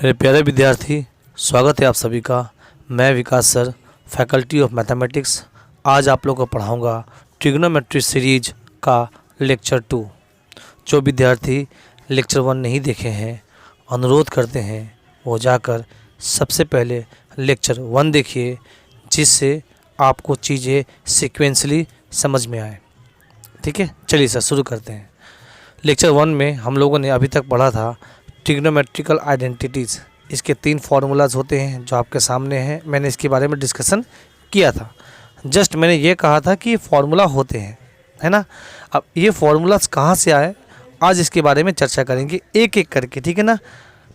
मेरे प्यारे विद्यार्थी, स्वागत है आप सभी का। मैं विकास सर, फैकल्टी ऑफ मैथमेटिक्स। आज आप लोगों को पढ़ाऊंगा ट्रिग्नोमेट्री सीरीज का लेक्चर 2। जो विद्यार्थी लेक्चर 1 नहीं देखे हैं, अनुरोध करते हैं वो जाकर सबसे पहले लेक्चर 1 देखिए, जिससे आपको चीज़ें सीक्वेंसली समझ में आए। ठीक है, चलिए सर शुरू करते हैं। लेक्चर 1 में हम लोगों ने अभी तक पढ़ा था ट्रिग्नोमेट्रिकल आइडेंटिटीज़। इसके 3 फार्मूलाज होते हैं जो आपके सामने हैं। मैंने इसके बारे में डिस्कशन किया था। जस्ट मैंने ये कहा था कि ये फार्मूला होते हैं, है ना। अब ये फार्मूलाज कहाँ से आए, आज इसके बारे में चर्चा करेंगे एक एक करके। ठीक है ना।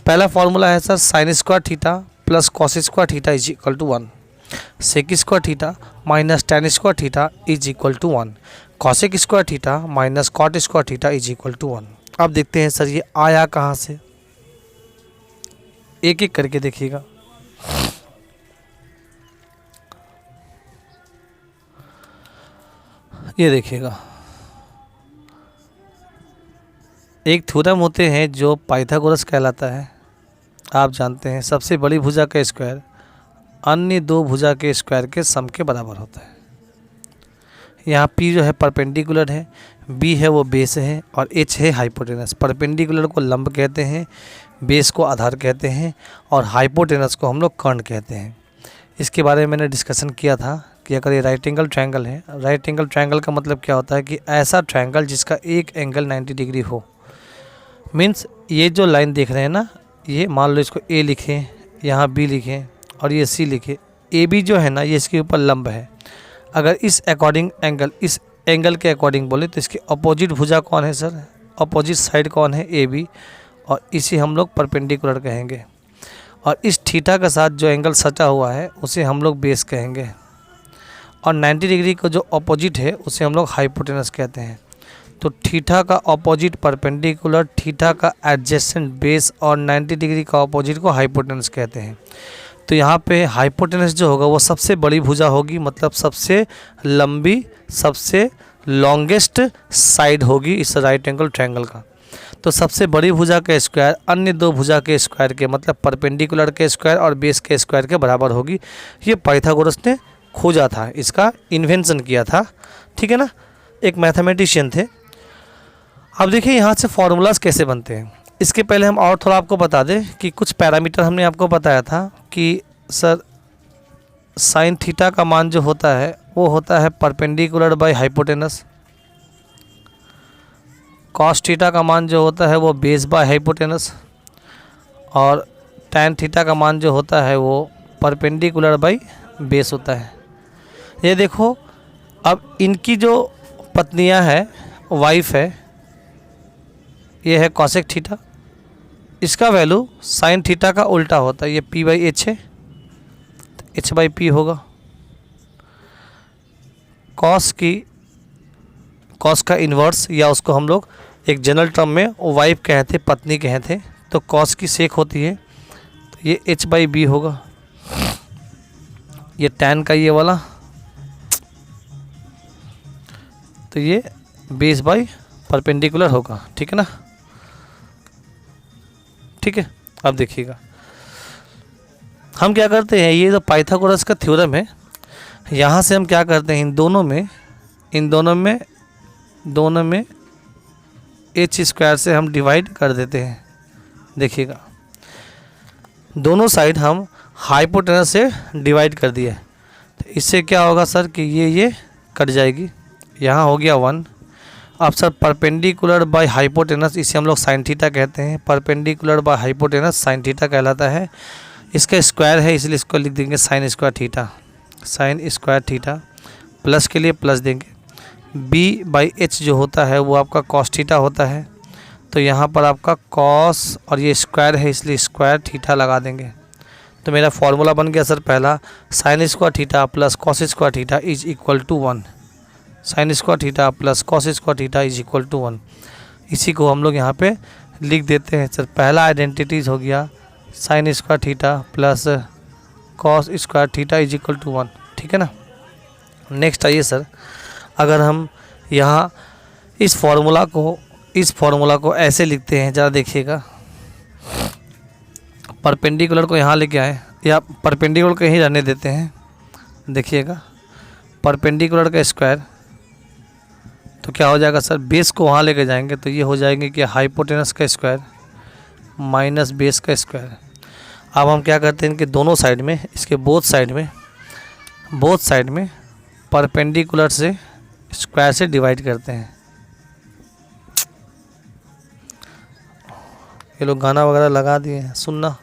पहला फार्मूला है sir sine square theta plus cos square theta is equal to 1, sec square theta minus tan square theta is equal to 1, cosec square theta minus cot square theta is equal to 1। अब देखते हैं sir ये आया कहाँ से, एक एक करके देखिएगा। ये देखिएगा, एक थ्योरम होते हैं जो पाइथागोरस कहलाता है। आप जानते हैं सबसे बड़ी भुजा का स्क्वायर अन्य दो भुजा के स्क्वायर के सम के बराबर होता है। यहाँ P जो है परपेंडिकुलर है, B है वो बेस है और H है हाइपोटेनस। परपेंडिकुलर को लंब कहते हैं, बेस को आधार कहते हैं और हाइपोटेनस को हम लोग कर्ण कहते हैं। इसके बारे में मैंने डिस्कशन किया था कि अगर ये राइट एंगल ट्रायंगल है, राइट एंगल ट्रायंगल का मतलब क्या होता है कि ऐसा ट्रायंगल जिसका एक एंगल 90 डिग्री हो। मीन्स ये जो लाइन देख रहे हैं ना, ये मान लो इसको A लिखें, यहाँ B लिखें और ये C लिखें। AB जो है ना, ये इसके ऊपर लंब है। अगर इस अकॉर्डिंग एंगल, इस एंगल के अकॉर्डिंग बोले तो इसके अपोजिट भुजा कौन है सर, अपोजिट साइड कौन है, AB, और इसे हम लोग परपेंडिकुलर कहेंगे। और इस थीटा के साथ जो एंगल सटा हुआ है उसे हम लोग बेस कहेंगे। और 90 डिग्री को जो अपोजिट है उसे हम लोग हाइपोटेनस कहते हैं। तो थीटा का अपोजिट परपेंडिकुलर, थीटा का एडजेसेंट बेस और 90 डिग्री का अपोजिट को हाइपोटेनस कहते हैं। तो यहाँ पे हाइपोटेनस जो होगा वो सबसे बड़ी भुजा होगी, मतलब सबसे लंबी, सबसे लॉन्गेस्ट साइड होगी इस राइट एंगल ट्रायंगल का। तो सबसे बड़ी भुजा के स्क्वायर अन्य दो भुजा के स्क्वायर के, मतलब परपेंडिकुलर के स्क्वायर और बेस के स्क्वायर के बराबर होगी। ये पाइथागोरस ने खोजा था, इसका इन्वेंशन किया था। ठीक है ना, एक मैथमेटिशियन थे। अब देखिए यहाँ से फार्मूलाज कैसे बनते हैं। इसके पहले हम और थोड़ा आपको बता दें कि कुछ पैरामीटर हमने आपको बताया था कि सर साइन थीटा का मान जो होता है वो होता है perpendicular by hypotenuse, cos theta का मान जो होता है वो बेस बाय हाइपोटेनस, और टैन थीटा का मान जो होता है वो परपेंडिकुलर बाय बेस होता है। ये देखो, अब इनकी जो पत्नियां है, वाइफ है, ये है कॉसेक थीटा, इसका वैल्यू साइन थीटा का उल्टा होता है। ये P बाई H है, H बाई P होगा। कॉस का इन्वर्स, या उसको हम लोग एक जनरल टर्म में वाइफ कहे थे, पत्नी कहे थे, तो कॉस की सेक होती है, तो ये H बाई B होगा। ये टैन का ये वाला, तो ये बेस बाई परपेंडिकुलर होगा। ठीक है ना, ठीक है। अब देखिएगा हम क्या करते हैं, ये जो पाइथागोरस का थ्योरम है, यहाँ से हम क्या करते हैं, इन दोनों में H स्क्वायर से हम डिवाइड कर देते हैं। देखिएगा दोनों साइड हम हाइपोटेनस से डिवाइड कर दिए, तो इससे क्या होगा सर कि ये कट जाएगी। यहाँ हो गया 1। अब सर परपेंडिकुलर बाय हाइपोटेनस, इसे हम लोग साइन थीटा कहते हैं। Perpendicular by hypotenuse sine theta कहलाता है। इसका स्क्वायर है इसलिए इसको लिख देंगे sign square theta, sign square theta, plus के लिए प्लस देंगे। B बाई H जो होता है वो आपका कॉस थीटा होता है, तो यहाँ पर आपका कॉस और ये स्क्वायर है इसलिए स्क्वायर थीटा लगा देंगे। तो मेरा फॉर्मूला बन गया सर पहला, sine square theta plus cos square theta is equal to 1। Sine square theta plus cos square theta is equal to 1। इसी को हम लोग यहाँ पे लिख देते हैं सर। पहला आइडेंटिटीज हो गया sine square theta plus cos square theta is equal to 1। ठीक है ना। नेक्स्ट आइए सर, अगर हम यहाँ इस फॉर्मूला को ऐसे लिखते हैं, ज़रा देखिएगा। परपेंडिकुलर को यहाँ लेके आए, या परपेंडिकुलर को यहीं रहने देते हैं। देखिएगा परपेंडिकुलर का स्क्वायर तो क्या हो जाएगा सर, बेस को वहाँ लेके जाएंगे तो ये हो जाएंगे कि हाइपोटेनस का स्क्वायर माइनस बेस का स्क्वायर। अब हम क्या करते हैं कि दोनों साइड में, इसके बोथ साइड में परपेंडिकुलर से स्क्वायर से डिवाइड करते हैं। ये लोग गाना वगैरह लगा दिए हैं, सुनना।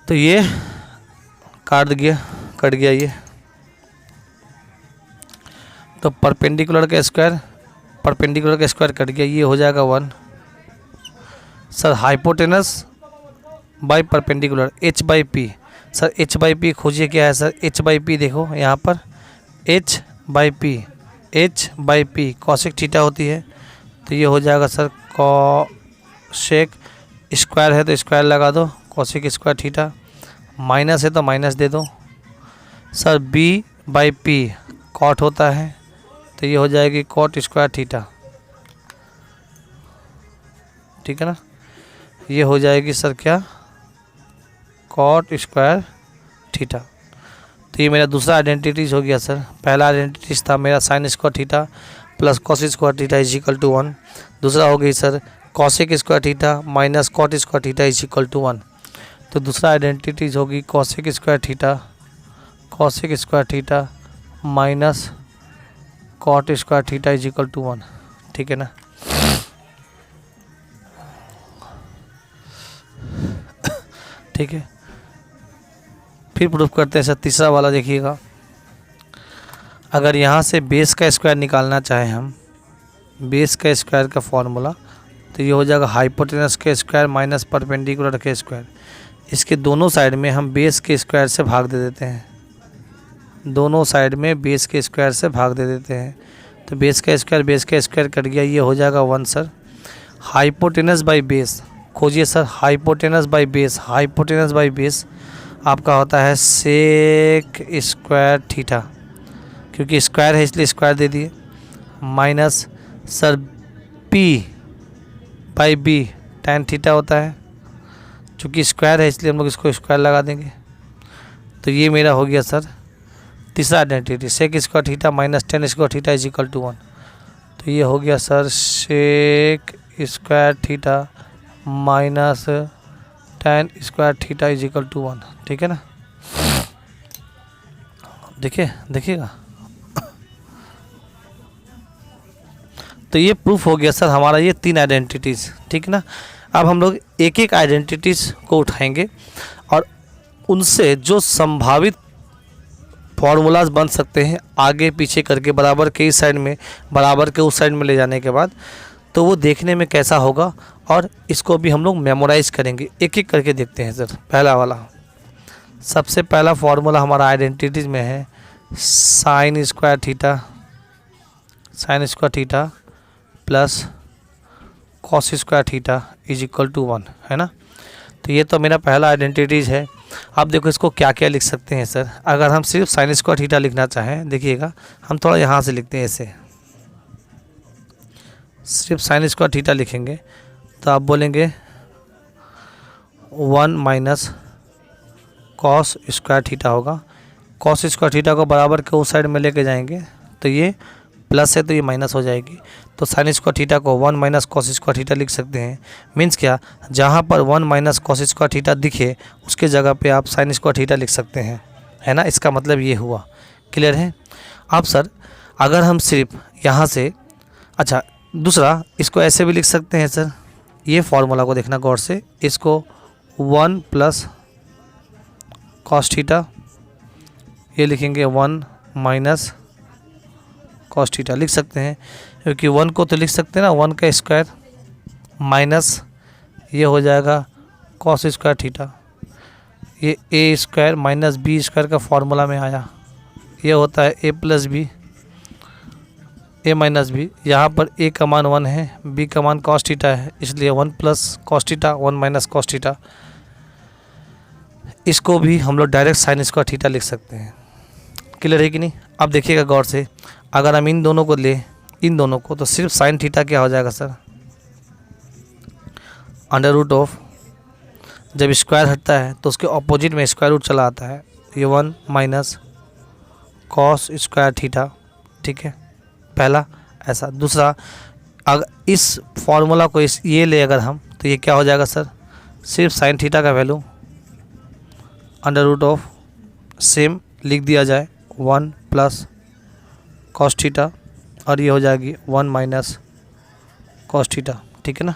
तो ये कट गया ये। तो परपेंडिकुलर का स्क्वायर कट गया, ये हो जाएगा 1। Sir hypotenuse by perpendicular h by P. Sir h by P खोजिए, क्या है सर h बाई पी, देखो यहाँ पर h by P cosec theta होती है। तो ये हो जाएगा सर कॉसेक स्क्वायर है तो स्क्वायर लगा दो, कॉसेक स्क्वायर थीटा, माइनस है तो माइनस दे दो। Sir b by P cot होता है तो ये हो जाएगी कॉट स्क्वायर थीटा, ठीक है ना। ये हो जाएगी सर क्या, कॉट स्क्वायर थीटा। तो ये मेरा दूसरा आइडेंटिटीज हो गया सर। पहला आइडेंटिटीज था मेरा sine square theta plus cos square theta is equal to 1। दूसरा हो गई sir cosec square theta minus cot square theta is equal to 1। तो दूसरा आइडेंटिटीज होगी cosec square theta minus cot square theta is equal to 1, ठीक है ना। ठीक है, फिर प्रूफ करते हैं सर तीसरा वाला। देखिएगा अगर यहाँ से बेस का स्क्वायर निकालना चाहें हम, बेस का स्क्वायर का फॉर्मूला, तो ये हो जाएगा हाइपोटेनस के स्क्वायर माइनस परपेंडिकुलर के स्क्वायर। इसके दोनों साइड में हम बेस के स्क्वायर से भाग दे देते हैं, दोनों साइड में बेस के स्क्वायर से भाग दे देते हैं। तो बेस का स्क्वायर कट गया, ये हो जाएगा 1 सर। हाइपोटेनस बाई बेस खोजिए सर, हाइपोटेनस बाई बेस आपका होता है सेक स्क्वायर थीटा, क्योंकि स्क्वायर है इसलिए स्क्वायर दे दिए, minus sir P by B tan theta होता है, चूँकि स्क्वायर है इसलिए हम लोग इसको स्क्वायर लगा देंगे। तो ये मेरा हो गया सर तीसरा identity, sec square theta minus tan square theta is equal to 1। तो ये हो गया sir sec square theta minus tan square theta is equal to 1, ठीक है ना। देखिएगा तो ये प्रूफ हो गया सर हमारा ये 3 आइडेंटिटीज़, ठीक ना। अब हम लोग एक एक आइडेंटिटीज़ को उठाएंगे और उनसे जो संभावित फॉर्मूलाज बन सकते हैं आगे पीछे करके, बराबर के इस साइड में बराबर के उस साइड में ले जाने के बाद, तो वो देखने में कैसा होगा और इसको भी हम लोग मेमोराइज करेंगे। एक एक करके देखते हैं सर। पहला वाला, सबसे पहला फॉर्मूला हमारा आइडेंटिटीज में है sine square theta plus cos square theta is equal to 1, है ना। तो ये तो मेरा पहला आइडेंटिटीज है। अब देखो इसको क्या क्या लिख सकते हैं सर। अगर हम सिर्फ साइन स्क्वायर थीटा लिखना चाहें, देखिएगा हम थोड़ा यहाँ से लिखते हैं, ऐसे सिर्फ साइन स्क्वायर थीटा लिखेंगे तो आप बोलेंगे 1 माइनस कॉस स्क्वायर थीटा होगा। कॉस स्क्वायर थीटा को बराबर के उस साइड में लेके जाएंगे तो ये प्लस है तो ये माइनस हो जाएगी। तो साइन स्क्वायर थीटा को 1 माइनस कॉस स्क्वायर थीटा लिख सकते हैं। मीन्स क्या, जहाँ पर 1 माइनस कॉस स्क्वायर थीटा दिखे उसके जगह पे आप साइन स्क्वायर थीटा लिख सकते हैं, है ना। इसका मतलब ये हुआ, क्लियर है। अब सर अगर हम सिर्फ यहाँ से, अच्छा दूसरा इसको ऐसे भी लिख सकते हैं सर, ये फॉर्मूला को देखना गौर से, इसको 1 प्लस कॉस थीटा, ये लिखेंगे 1 माइनस कॉस थीटा लिख सकते हैं, क्योंकि 1 को तो लिख सकते हैं ना, 1 का स्क्वायर माइनस ये हो जाएगा कॉस स्क्वायर थीटा, ये ए स्क्वायर माइनस बी स्क्वायर का फॉर्मूला में आया, ये होता है ए प्लस बी, ए माइनस बी। यहाँ पर ए का मान 1 है, बी का मान कॉस थीटा है, इसलिए 1 plus cos theta 1 minus cos theta. इसको भी हम लोग डायरेक्ट साइन स्क्वायर थीटा लिख सकते हैं, क्लियर है कि नहीं। अब देखिएगा गौर से, अगर हम इन दोनों को ले, इन दोनों को, तो सिर्फ साइन थीटा क्या हो जाएगा सर, अंडर रूट ऑफ जब स्क्वायर हटता है तो उसके ऑपोजिट में स्क्वायर रूट चला आता है, ये 1 माइनस कॉस स्क्वायर थीटा, ठीक है, पहला ऐसा। दूसरा, अगर इस फॉर्मूला को ये ले अगर हम, तो ये क्या हो जाएगा सर, सिर्फ साइन थीटा का value under root of same लिख दिया जाए 1 प्लस कॉस थीटा, और ये हो जाएगी 1 माइनस कॉस थीटा, ठीक है ना,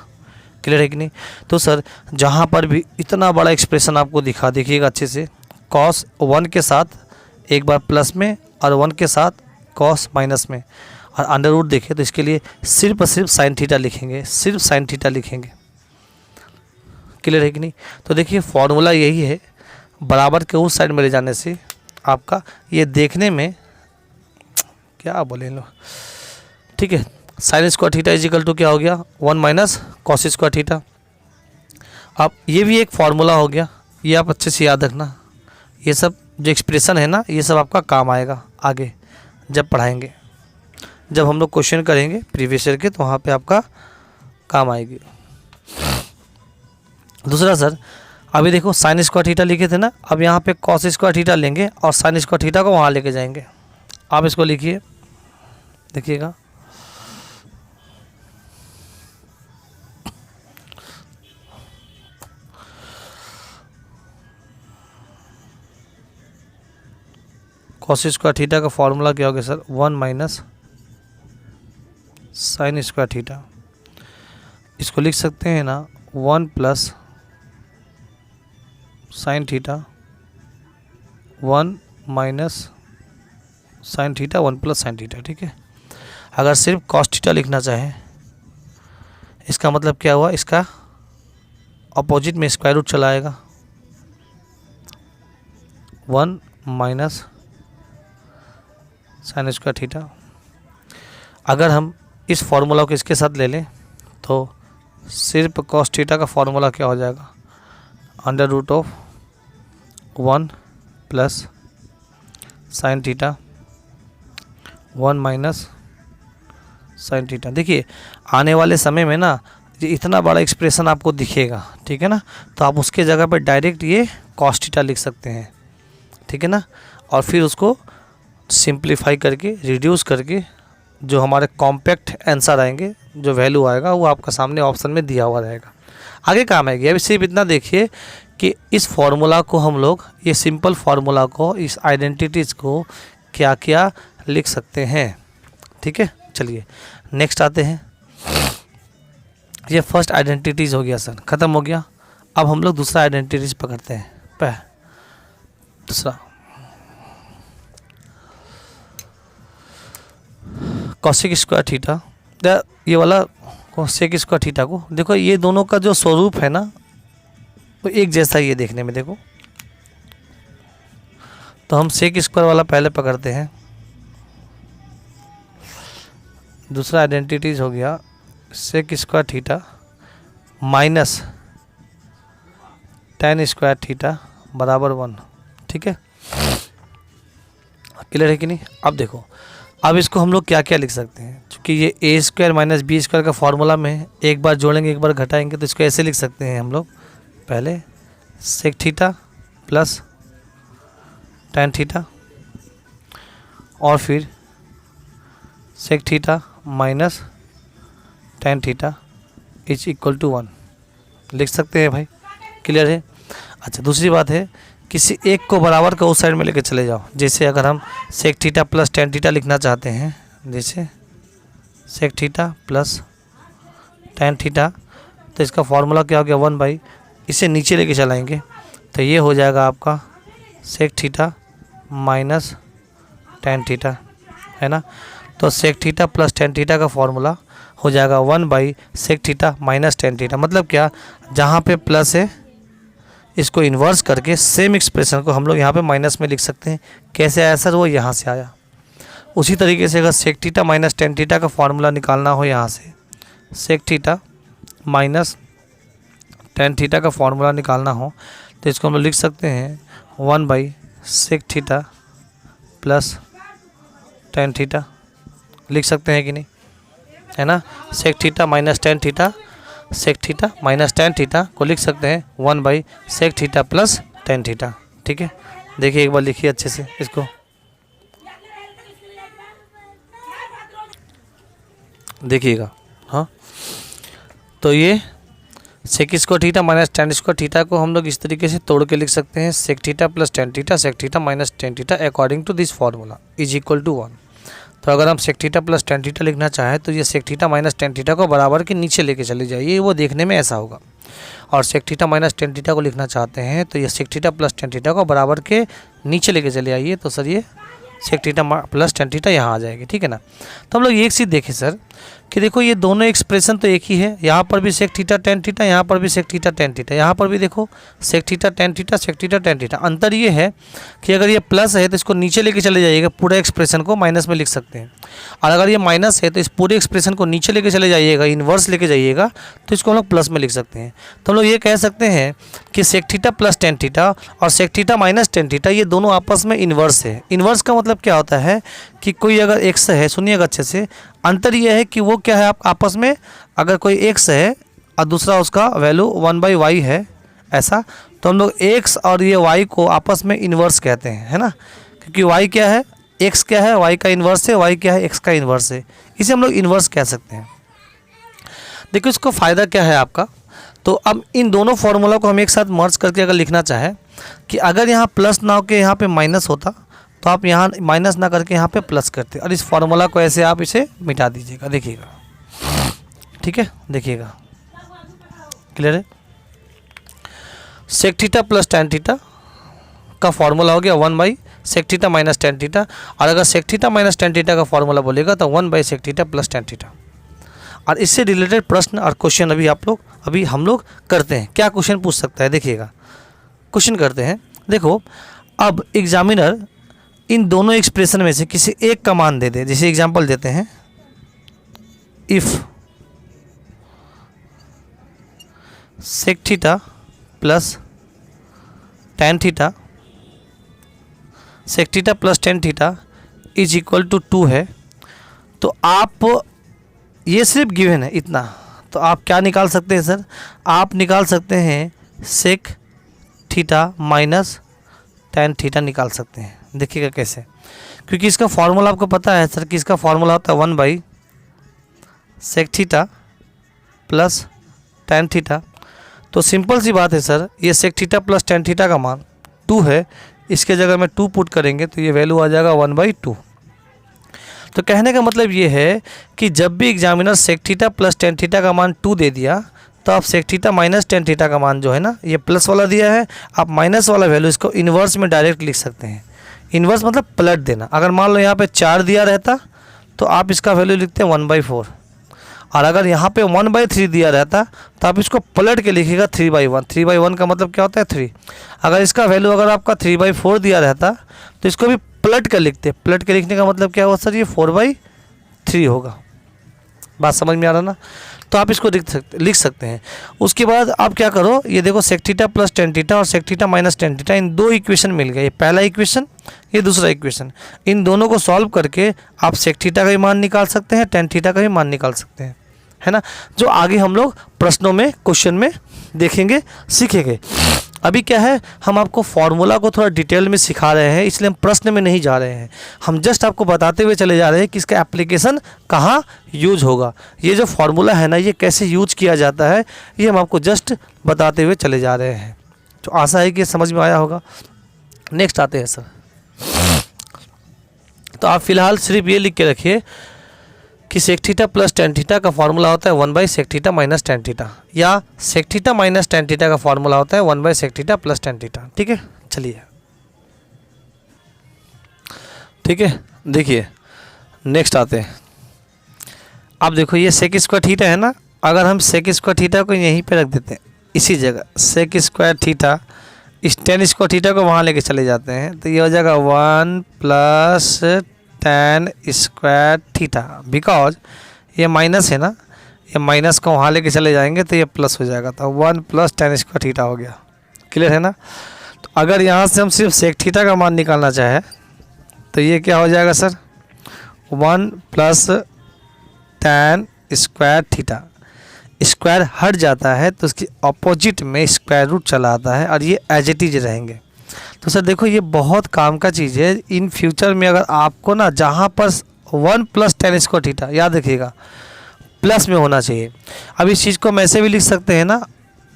क्लियर है कि नहीं। तो सर जहाँ पर भी इतना बड़ा एक्सप्रेशन आपको देखिएगा अच्छे से, कॉस 1 के साथ एक बार प्लस में और 1 के साथ कॉस माइनस में, और अंडर रूट देखिए तो इसके लिए सिर्फ और सिर्फ साइन थीटा लिखेंगे, सिर्फ साइन थीटा लिखेंगे, क्लियर है कि नहीं। तो देखिए फॉर्मूला यही है, बराबर के उस साइड में ले जाने से आपका ये देखने में क्या बोले लो, ठीक है, sine square theta is equal to क्या हो गया 1 माइनस कॉस स्क्वायर थीटा। अब ये भी एक फार्मूला हो गया, ये आप अच्छे से याद रखना, ये सब जो एक्सप्रेशन है ना, ये सब आपका काम आएगा आगे जब पढ़ाएंगे, जब हम लोग क्वेश्चन करेंगे प्रीवियस ईयर के, तो वहाँ पे आपका काम आएगी। दूसरा सर, अभी देखो साइन स्क्वायर थीटा लिखे थे ना, अब यहाँ पे कॉस स्क्वायर थीटा लेंगे और साइन स्क्वायर थीटा को वहाँ लेके जाएंगे। आप इसको लिखिए, देखिएगा, कॉस स्क्वायर थीटा का फॉर्मूला क्या हो गया sir, 1 minus sign square theta. इसको लिख सकते हैं ना 1 plus sine theta 1 minus sine theta 1 plus sine theta, ठीक है। अगर सिर्फ कॉस थीटा लिखना चाहें, इसका मतलब क्या हुआ, इसका अपोजिट में स्क्वायर रूट चला आएगा, 1 माइनस साइन स्क्वायर थीटा। अगर हम इस फॉर्मूला को इसके साथ ले लें तो सिर्फ कॉस थीटा का फॉर्मूला क्या हो जाएगा, under root of 1 plus sine theta 1 minus sine theta. देखिए आने वाले समय में ना ये इतना बड़ा एक्सप्रेशन आपको दिखेगा, ठीक है ना, तो आप उसके जगह पर डायरेक्ट ये कॉस थीटा लिख सकते हैं, ठीक है ना, और फिर उसको सिंप्लीफाई करके रिड्यूस करके जो हमारे कॉम्पैक्ट आंसर आएंगे, जो वैल्यू आएगा वो आपका सामने ऑप्शन में दिया हुआ रहेगा, आगे काम आएगी। अभी सिर्फ इतना देखिए कि इस फॉर्मूला को हम लोग, ये सिंपल फार्मूला को, इस आइडेंटिटीज़ को क्या क्या लिख सकते हैं, ठीक है। चलिए नेक्स्ट आते हैं, ये फर्स्ट आइडेंटिटीज़ हो गया सर, ख़त्म हो गया। अब हम लोग दूसरा आइडेंटिटीज़ पकड़ते हैं, दूसरा कॉसेक स्क्वायर थीटा, ये वाला कॉसेक स्क्वायर थीटा को देखो, ये दोनों का जो स्वरूप है ना वो एक जैसा ही है देखने में, देखो। तो हम सेक स्क्वायर वाला पहले पकड़ते हैं, दूसरा आइडेंटिटीज हो गया sec square theta minus tan square theta बराबर 1, ठीक है, क्लियर है कि नहीं। अब देखो, अब इसको हम लोग क्या क्या लिख सकते हैं, क्योंकि ये ए स्क्वायर माइनस बी स्क्वायर का फॉर्मूला में एक बार जोड़ेंगे एक बार घटाएंगे, तो इसको ऐसे लिख सकते हैं हम लोग, पहले sec theta plus tan theta और फिर sec theta minus tan theta is equal to 1 लिख सकते हैं भाई, क्लियर है। अच्छा दूसरी बात है, किसी एक को बराबर का उस साइड में लेके चले जाओ, जैसे अगर हम sec theta plus tan theta लिखना चाहते हैं, जैसे sec theta plus tan theta, तो इसका फॉर्मूला क्या हो गया 1 बाई, इसे नीचे लेके चलाएंगे तो ये हो जाएगा आपका sec theta minus tan theta, है ना। तो sec theta plus tan theta का फॉर्मूला हो जाएगा 1 by sec theta minus tan theta. मतलब क्या, जहाँ पे प्लस है इसको इन्वर्स करके सेम एक्सप्रेशन को हम लोग यहाँ पे माइनस में लिख सकते हैं। कैसे आया सर, वो यहाँ से आया। उसी तरीके से अगर sec theta minus tan theta का फॉर्मूला निकालना हो, यहाँ से sec theta minus tan theta का फॉर्मूला निकालना हो, तो इसको हम लोग लिख सकते हैं 1 by sec theta plus tan theta, लिख सकते हैं कि नहीं, है ना। Sec theta minus tan theta sec theta minus tan theta को लिख सकते हैं 1/सेक थीटा प्लस टेन थीटा। ठीक है, देखिए एक बार लिखिए अच्छे से इसको, देखिएगा। हाँ, तो ये sec square theta minus tan square theta को हम लोग इस तरीके से तोड़ के लिख सकते हैं, sec theta plus tan theta sec theta minus tan theta according to this formula is equal to 1। तो अगर हम sec theta plus tan theta लिखना चाहें तो ये sec theta minus tan theta को बराबर के नीचे लेके चले जाइए, वो देखने में ऐसा होगा। और sec theta minus tan theta को लिखना चाहते हैं तो ये sec theta plus tan theta को बराबर के नीचे लेके चले आइए, तो सर ये sec theta plus tan theta यहाँ आ जाएगी। ठीक है ना। तो हम लोग एक चीज़ देखें सर कि देखो ये दोनों एक्सप्रेशन तो एक ही है, यहाँ पर भी सेक थीटा टेन थीटा, यहाँ पर भी सेक थीटा टेन थीटा, यहाँ पर भी देखो sec theta tan theta sec theta tan theta. अंतर ये है कि अगर ये प्लस है तो इसको नीचे लेके चले जाइएगा, पूरे एक्सप्रेशन को माइनस में लिख सकते हैं, और अगर ये माइनस है तो इस पूरे एक्सप्रेशन को नीचे लेके चले जाइएगा, इन्वर्स लेके जाइएगा, तो इसको हम लोग प्लस में लिख सकते हैं। तो हम लोग ये कह सकते हैं कि sec theta plus tan theta और sec theta minus tan theta ये दोनों आपस में इन्वर्स है। इन्वर्स का मतलब क्या होता है कि कोई अगर एक्स है, सुनिएगा अच्छे से, अंतर यह है कि वो क्या है आप आपस में, अगर कोई एक्स है और दूसरा उसका वैल्यू 1/y है ऐसा, तो हम लोग एक्स और ये y को आपस में इन्वर्स कहते हैं, है ना, क्योंकि y क्या है, x क्या है, y का इन्वर्स है, y क्या है, x का इन्वर्स है, इसे हम लोग इन्वर्स कह सकते हैं। देखो इसको फ़ायदा क्या है आपका, तो अब इन दोनों फार्मूला को हम एक साथ मर्ज करके अगर लिखना चाहें कि अगर यहाँ प्लस ना होकर यहाँ पे माइनस होता तो आप यहाँ माइनस ना करके यहाँ पे प्लस करते, और इस फार्मूला को ऐसे आप इसे मिटा दीजिएगा, देखिएगा। ठीक है, देखिएगा, क्लियर है। Sec theta plus tan theta का फार्मूला हो गया 1/सेक थीटा माइनस टेन थीटा, और अगर sec theta minus tan theta का फार्मूला बोलेगा तो 1/सेक थीटा प्लस टेन थीटा। और इससे रिलेटेड प्रश्न और क्वेश्चन अभी हम लोग करते हैं। क्या क्वेश्चन पूछ सकता है, देखिएगा, क्वेश्चन करते हैं। देखो अब एग्जामिनर इन दोनों एक्सप्रेशन में से किसी एक का मान दे दे, जैसे एग्जांपल देते हैं, if sec theta plus tan theta sec theta plus tan theta is equal to 2 है, तो आप ये सिर्फ गिवन है इतना, तो आप क्या निकाल सकते हैं सर, आप निकाल सकते हैं sec theta minus tan theta निकाल सकते हैं। देखिएगा कैसे, क्योंकि इसका फार्मूला आपको पता है सर कि इसका फार्मूला होता है 1/सेक थीटा प्लस टेन थीटा। तो सिंपल सी बात है सर, ये sec theta plus tan theta का मान 2 है, इसके जगह में 2 पुट करेंगे तो ये वैल्यू आ जाएगा 1/2। तो कहने का मतलब ये है कि जब भी examiner sec theta plus tan theta का मान 2 दे दिया, तो आप sec theta minus tan theta का मान जो है ना, ये प्लस वाला दिया है, आप माइनस वाला वैल्यू इसको इन्वर्स में डायरेक्ट लिख सकते हैं। इन्वर्स मतलब पलट देना। अगर मान लो यहाँ पे 4 दिया रहता तो आप इसका वैल्यू लिखते हैं 1/4, और अगर यहाँ पे 1/3 दिया रहता तो आप इसको पलट के लिखिएगा 3/1। 3/1 का मतलब क्या होता है 3। अगर इसका वैल्यू अगर आपका 3/4 दिया रहता तो इसको भी पलट कर लिखते। पलट के लिखने का मतलब क्या होगा सर, ये 4/3 होगा। बात समझ में आ रहा ना। तो आप इसको लिख सकते हैं। उसके बाद आप क्या करो, ये देखो sec theta plus tan theta और sec theta minus tan theta, इन दो इक्वेशन मिल गए। ये पहला इक्वेशन, ये दूसरा इक्वेशन। इन दोनों को सॉल्व करके आप सेक थीटा का भी मान निकाल सकते हैं, टेन थीटा का भी मान निकाल सकते हैं, है ना, जो आगे हम लोग प्रश्नों में, क्वेश्चन में देखेंगे, सीखेंगे। अभी क्या है, हम आपको फॉर्मूला को थोड़ा डिटेल में सिखा रहे हैं, इसलिए हम प्रश्न में नहीं जा रहे हैं। हम जस्ट आपको बताते हुए चले जा रहे हैं कि इसका एप्लीकेशन कहाँ यूज होगा। ये जो फॉर्मूला है ना, ये कैसे यूज किया जाता है, ये हम आपको जस्ट बताते हुए चले जा रहे हैं। तो आशा है कि समझ में आया होगा। नेक्स्ट आते हैं सर। तो आप फिलहाल सिर्फ ये लिख के रखिए कि sec theta plus tan theta का फार्मूला होता है 1/सेक थीटा माइनस टेन थीटा, या sec theta minus tan theta का फार्मूला होता है 1/सेक थीटा प्लस टेन थीटा। ठीक है, चलिए, ठीक है। देखिए नेक्स्ट आते हैं। अब देखो ये सेक स्क्वायर थीटा है ना, अगर हम सेक स्क्वायर थीटा को यहीं पे रख देते हैं, इसी जगह सेक स्क्वायर थीटा, इस टेन स्क्वायर थीटा को वहाँ लेके चले जाते हैं, तो ये हो जाएगा 1 plus ten square theta. Because ये माइनस है ना, ये माइनस को वहाँ लेके चले जाएंगे तो ये प्लस हो जाएगा, तो 1 प्लस टेन स्क्वायर थीटा हो गया। क्लियर है ना। तो अगर यहाँ से हम सिर्फ सेक थीटा का मान निकालना चाहें तो ये क्या हो जाएगा sir, 1 plus ten square theta. Square हट जाता है तो उसकी अपोजिट में स्क्वायर रूट चला आता है और ये एज इट इज रहेंगे। तो सर देखो ये बहुत काम का चीज़ है। इन फ्यूचर में अगर आपको ना जहाँ पर 1 + tan स्क्वायर थीटा, याद रखिएगा प्लस में होना चाहिए। अब इस चीज़ को हम ऐसे भी लिख सकते हैं ना,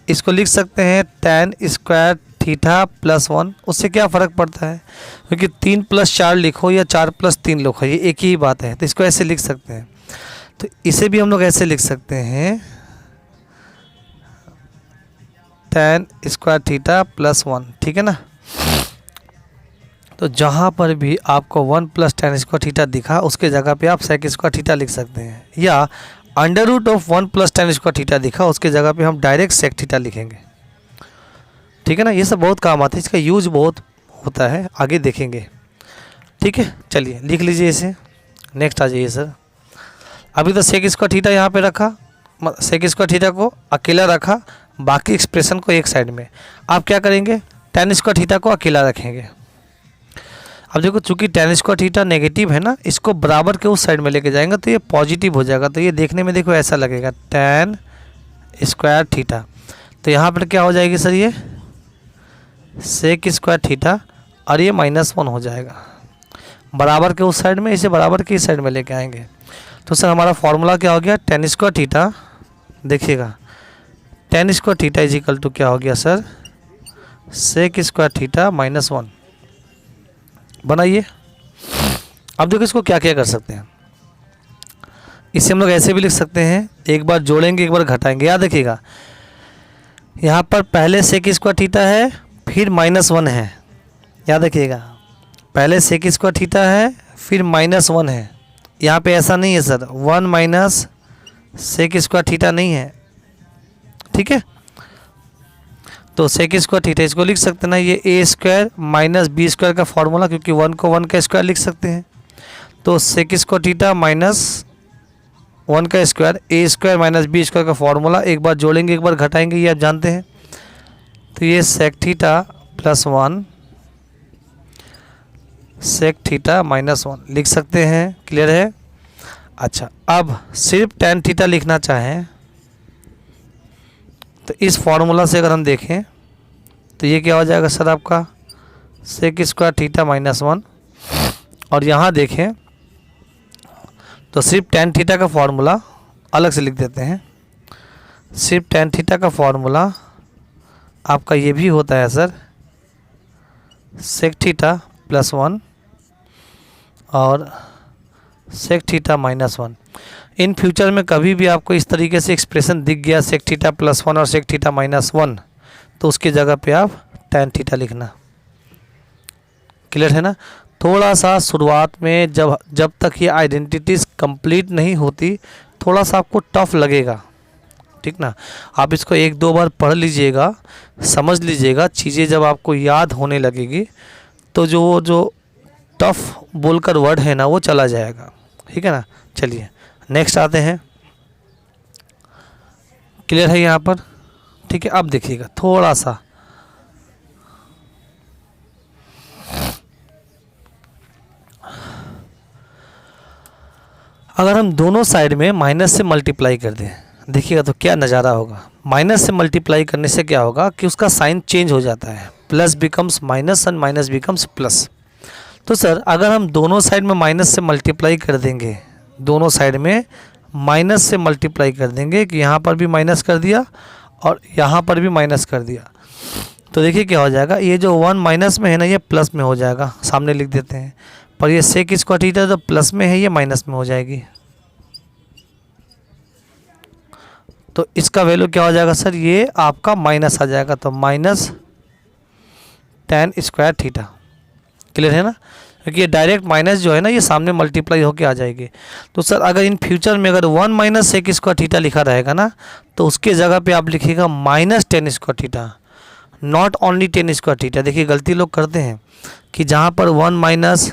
इसको लिख सकते हैं tan स्क्वायर थीटा +1। उससे क्या फ़र्क पड़ता है, क्योंकि 3 + 4 लिखो या 4 + 3 लिखो ये एक ही बात है। तो इसको ऐसे लिख सकते हैं। तो इसे भी हम लोग ऐसे लिख सकते हैं tan स्क्वायर थीटा +1, ठीक है ना। तो जहाँ पर भी आपको 1 + tan स्क्वायर थीटा दिखा उसके जगह पे आप sec स्क्वायर थीटा लिख सकते हैं, या √1 + tan स्क्वायर थीटा दिखा उसके जगह पे हम डायरेक्ट sec थीटा लिखेंगे, ठीक है ना। ये सब बहुत काम आता है, इसका यूज बहुत होता है, आगे देखेंगे, ठीक है। चलिए लिख लीजिए इसे, नेक्स्ट आ जाइए सर। अभी तो sec स्क्वायर थीटा यहाँ पे रखा, sec स्क्वायर थीटा को अकेला रखा, बाकी एक्सप्रेशन को एक साइड में। आप क्या करेंगे, tan स्क्वायर थीटा को अकेला रखेंगे। अब देखो चूंकि tan स्क्वायर थीटा नेगेटिव है ना, इसको बराबर के उस साइड में लेके जाएंगे तो ये पॉजिटिव हो जाएगा। तो ये देखने में देखो ऐसा लगेगा tan स्क्वायर थीटा। तो यहाँ पर क्या हो जाएगी सर, ये sec स्क्वायर थीटा और ये -1 हो जाएगा। बराबर के उस साइड में, इसे बराबर के इस साइड में लेके आएंगे। तो सर हमारा फॉर्मूला क्या हो गया, tan स्क्वायर थीटा, देखिएगा tan स्क्वायर थीटा = क्या हो गया सर, sec स्क्वायर थीटा -1। बनाइए। अब देखो इसको क्या क्या कर सकते हैं, इसे हम लोग ऐसे भी लिख सकते हैं, एक बार जोड़ेंगे एक बार घटाएंगे। याद रखिएगा यहाँ पर पहले sec स्क्वायर थीटा है फिर -1 है, याद रखिएगा पहले sec स्क्वायर थीटा है फिर -1 है। यहाँ पे ऐसा नहीं है सर 1 - sec स्क्वायर थीटा नहीं है, ठीक है। तो sec स्क्वायर थीटा इसको लिख सकते हैं ना, ये a² - b² का फॉर्मूला, क्योंकि 1 को 1 का स्क्वायर लिख सकते हैं। तो sec स्क्वायर थीटा -1 का स्क्वायर, a² - b² का फॉर्मूला, एक बार जोड़ेंगे एक बार घटाएंगे, ये आप जानते हैं। तो ये sec थीटा +1 sec थीटा -1 लिख सकते हैं, क्लियर है। अच्छा अब सिर्फ tan थीटा लिखना चाहें तो इस फॉर्मूला से अगर हम देखें तो ये क्या हो जाएगा सर आपका sec स्क्वायर थीटा -1। और यहाँ देखें तो सिर्फ tan थीटा का फॉर्मूला अलग से लिख देते हैं। सिर्फ tan थीटा का फॉर्मूला आपका ये भी होता है सर sec थीटा +1 और sec थीटा -1। इन फ्यूचर में कभी भी आपको इस तरीके से एक्सप्रेशन दिख गया sec थीटा +1 और sec थीटा -1, तो उसकी जगह पे आप tan थीटा लिखना, क्लियर है ना। थोड़ा सा शुरुआत में जब तक ये आइडेंटिटीज़ कंप्लीट नहीं होती थोड़ा सा आपको टफ लगेगा, ठीक ना। आप इसको 1-2 बार पढ़ लीजिएगा, समझ लीजिएगा, चीज़ें जब आपको याद होने लगेगी तो जो टफ बोलकर वर्ड है ना वो चला जाएगा, ठीक है ना। चलिए नेक्स्ट आते हैं, क्लियर है यहाँ पर, ठीक है। अब देखिएगा थोड़ा सा, अगर हम दोनों साइड में माइनस से मल्टीप्लाई कर दें, देखिएगा तो क्या नज़ारा होगा। माइनस से मल्टीप्लाई करने से क्या होगा कि उसका साइन चेंज हो जाता है, plus becomes minus and minus becomes plus. तो सर अगर हम दोनों साइड में माइनस से मल्टीप्लाई कर देंगे, दोनों साइड में माइनस से मल्टीप्लाई कर देंगे कि यहाँ पर भी माइनस कर दिया और यहाँ पर भी माइनस कर दिया, तो देखिए क्या हो जाएगा, ये जो 1 माइनस में है ना ये प्लस में हो जाएगा, सामने लिख देते हैं। पर ये sec स्क्वायर थीटा जो प्लस में है ये माइनस में हो जाएगी। तो इसका वैल्यू क्या हो जाएगा सर, ये आपका माइनस आ जाएगा, तो -tan स्क्वायर थीटा, क्लियर है ना। क्योंकि ये डायरेक्ट माइनस जो है ना ये सामने मल्टीप्लाई होके आ जाएगी। तो सर अगर इन फ्यूचर में अगर 1 - sec स्क्वायर थीटा लिखा रहेगा ना तो उसके जगह पे आप लिखिएगा -tan square theta, not only tan square theta. देखिए गलती लोग करते हैं कि जहाँ पर 1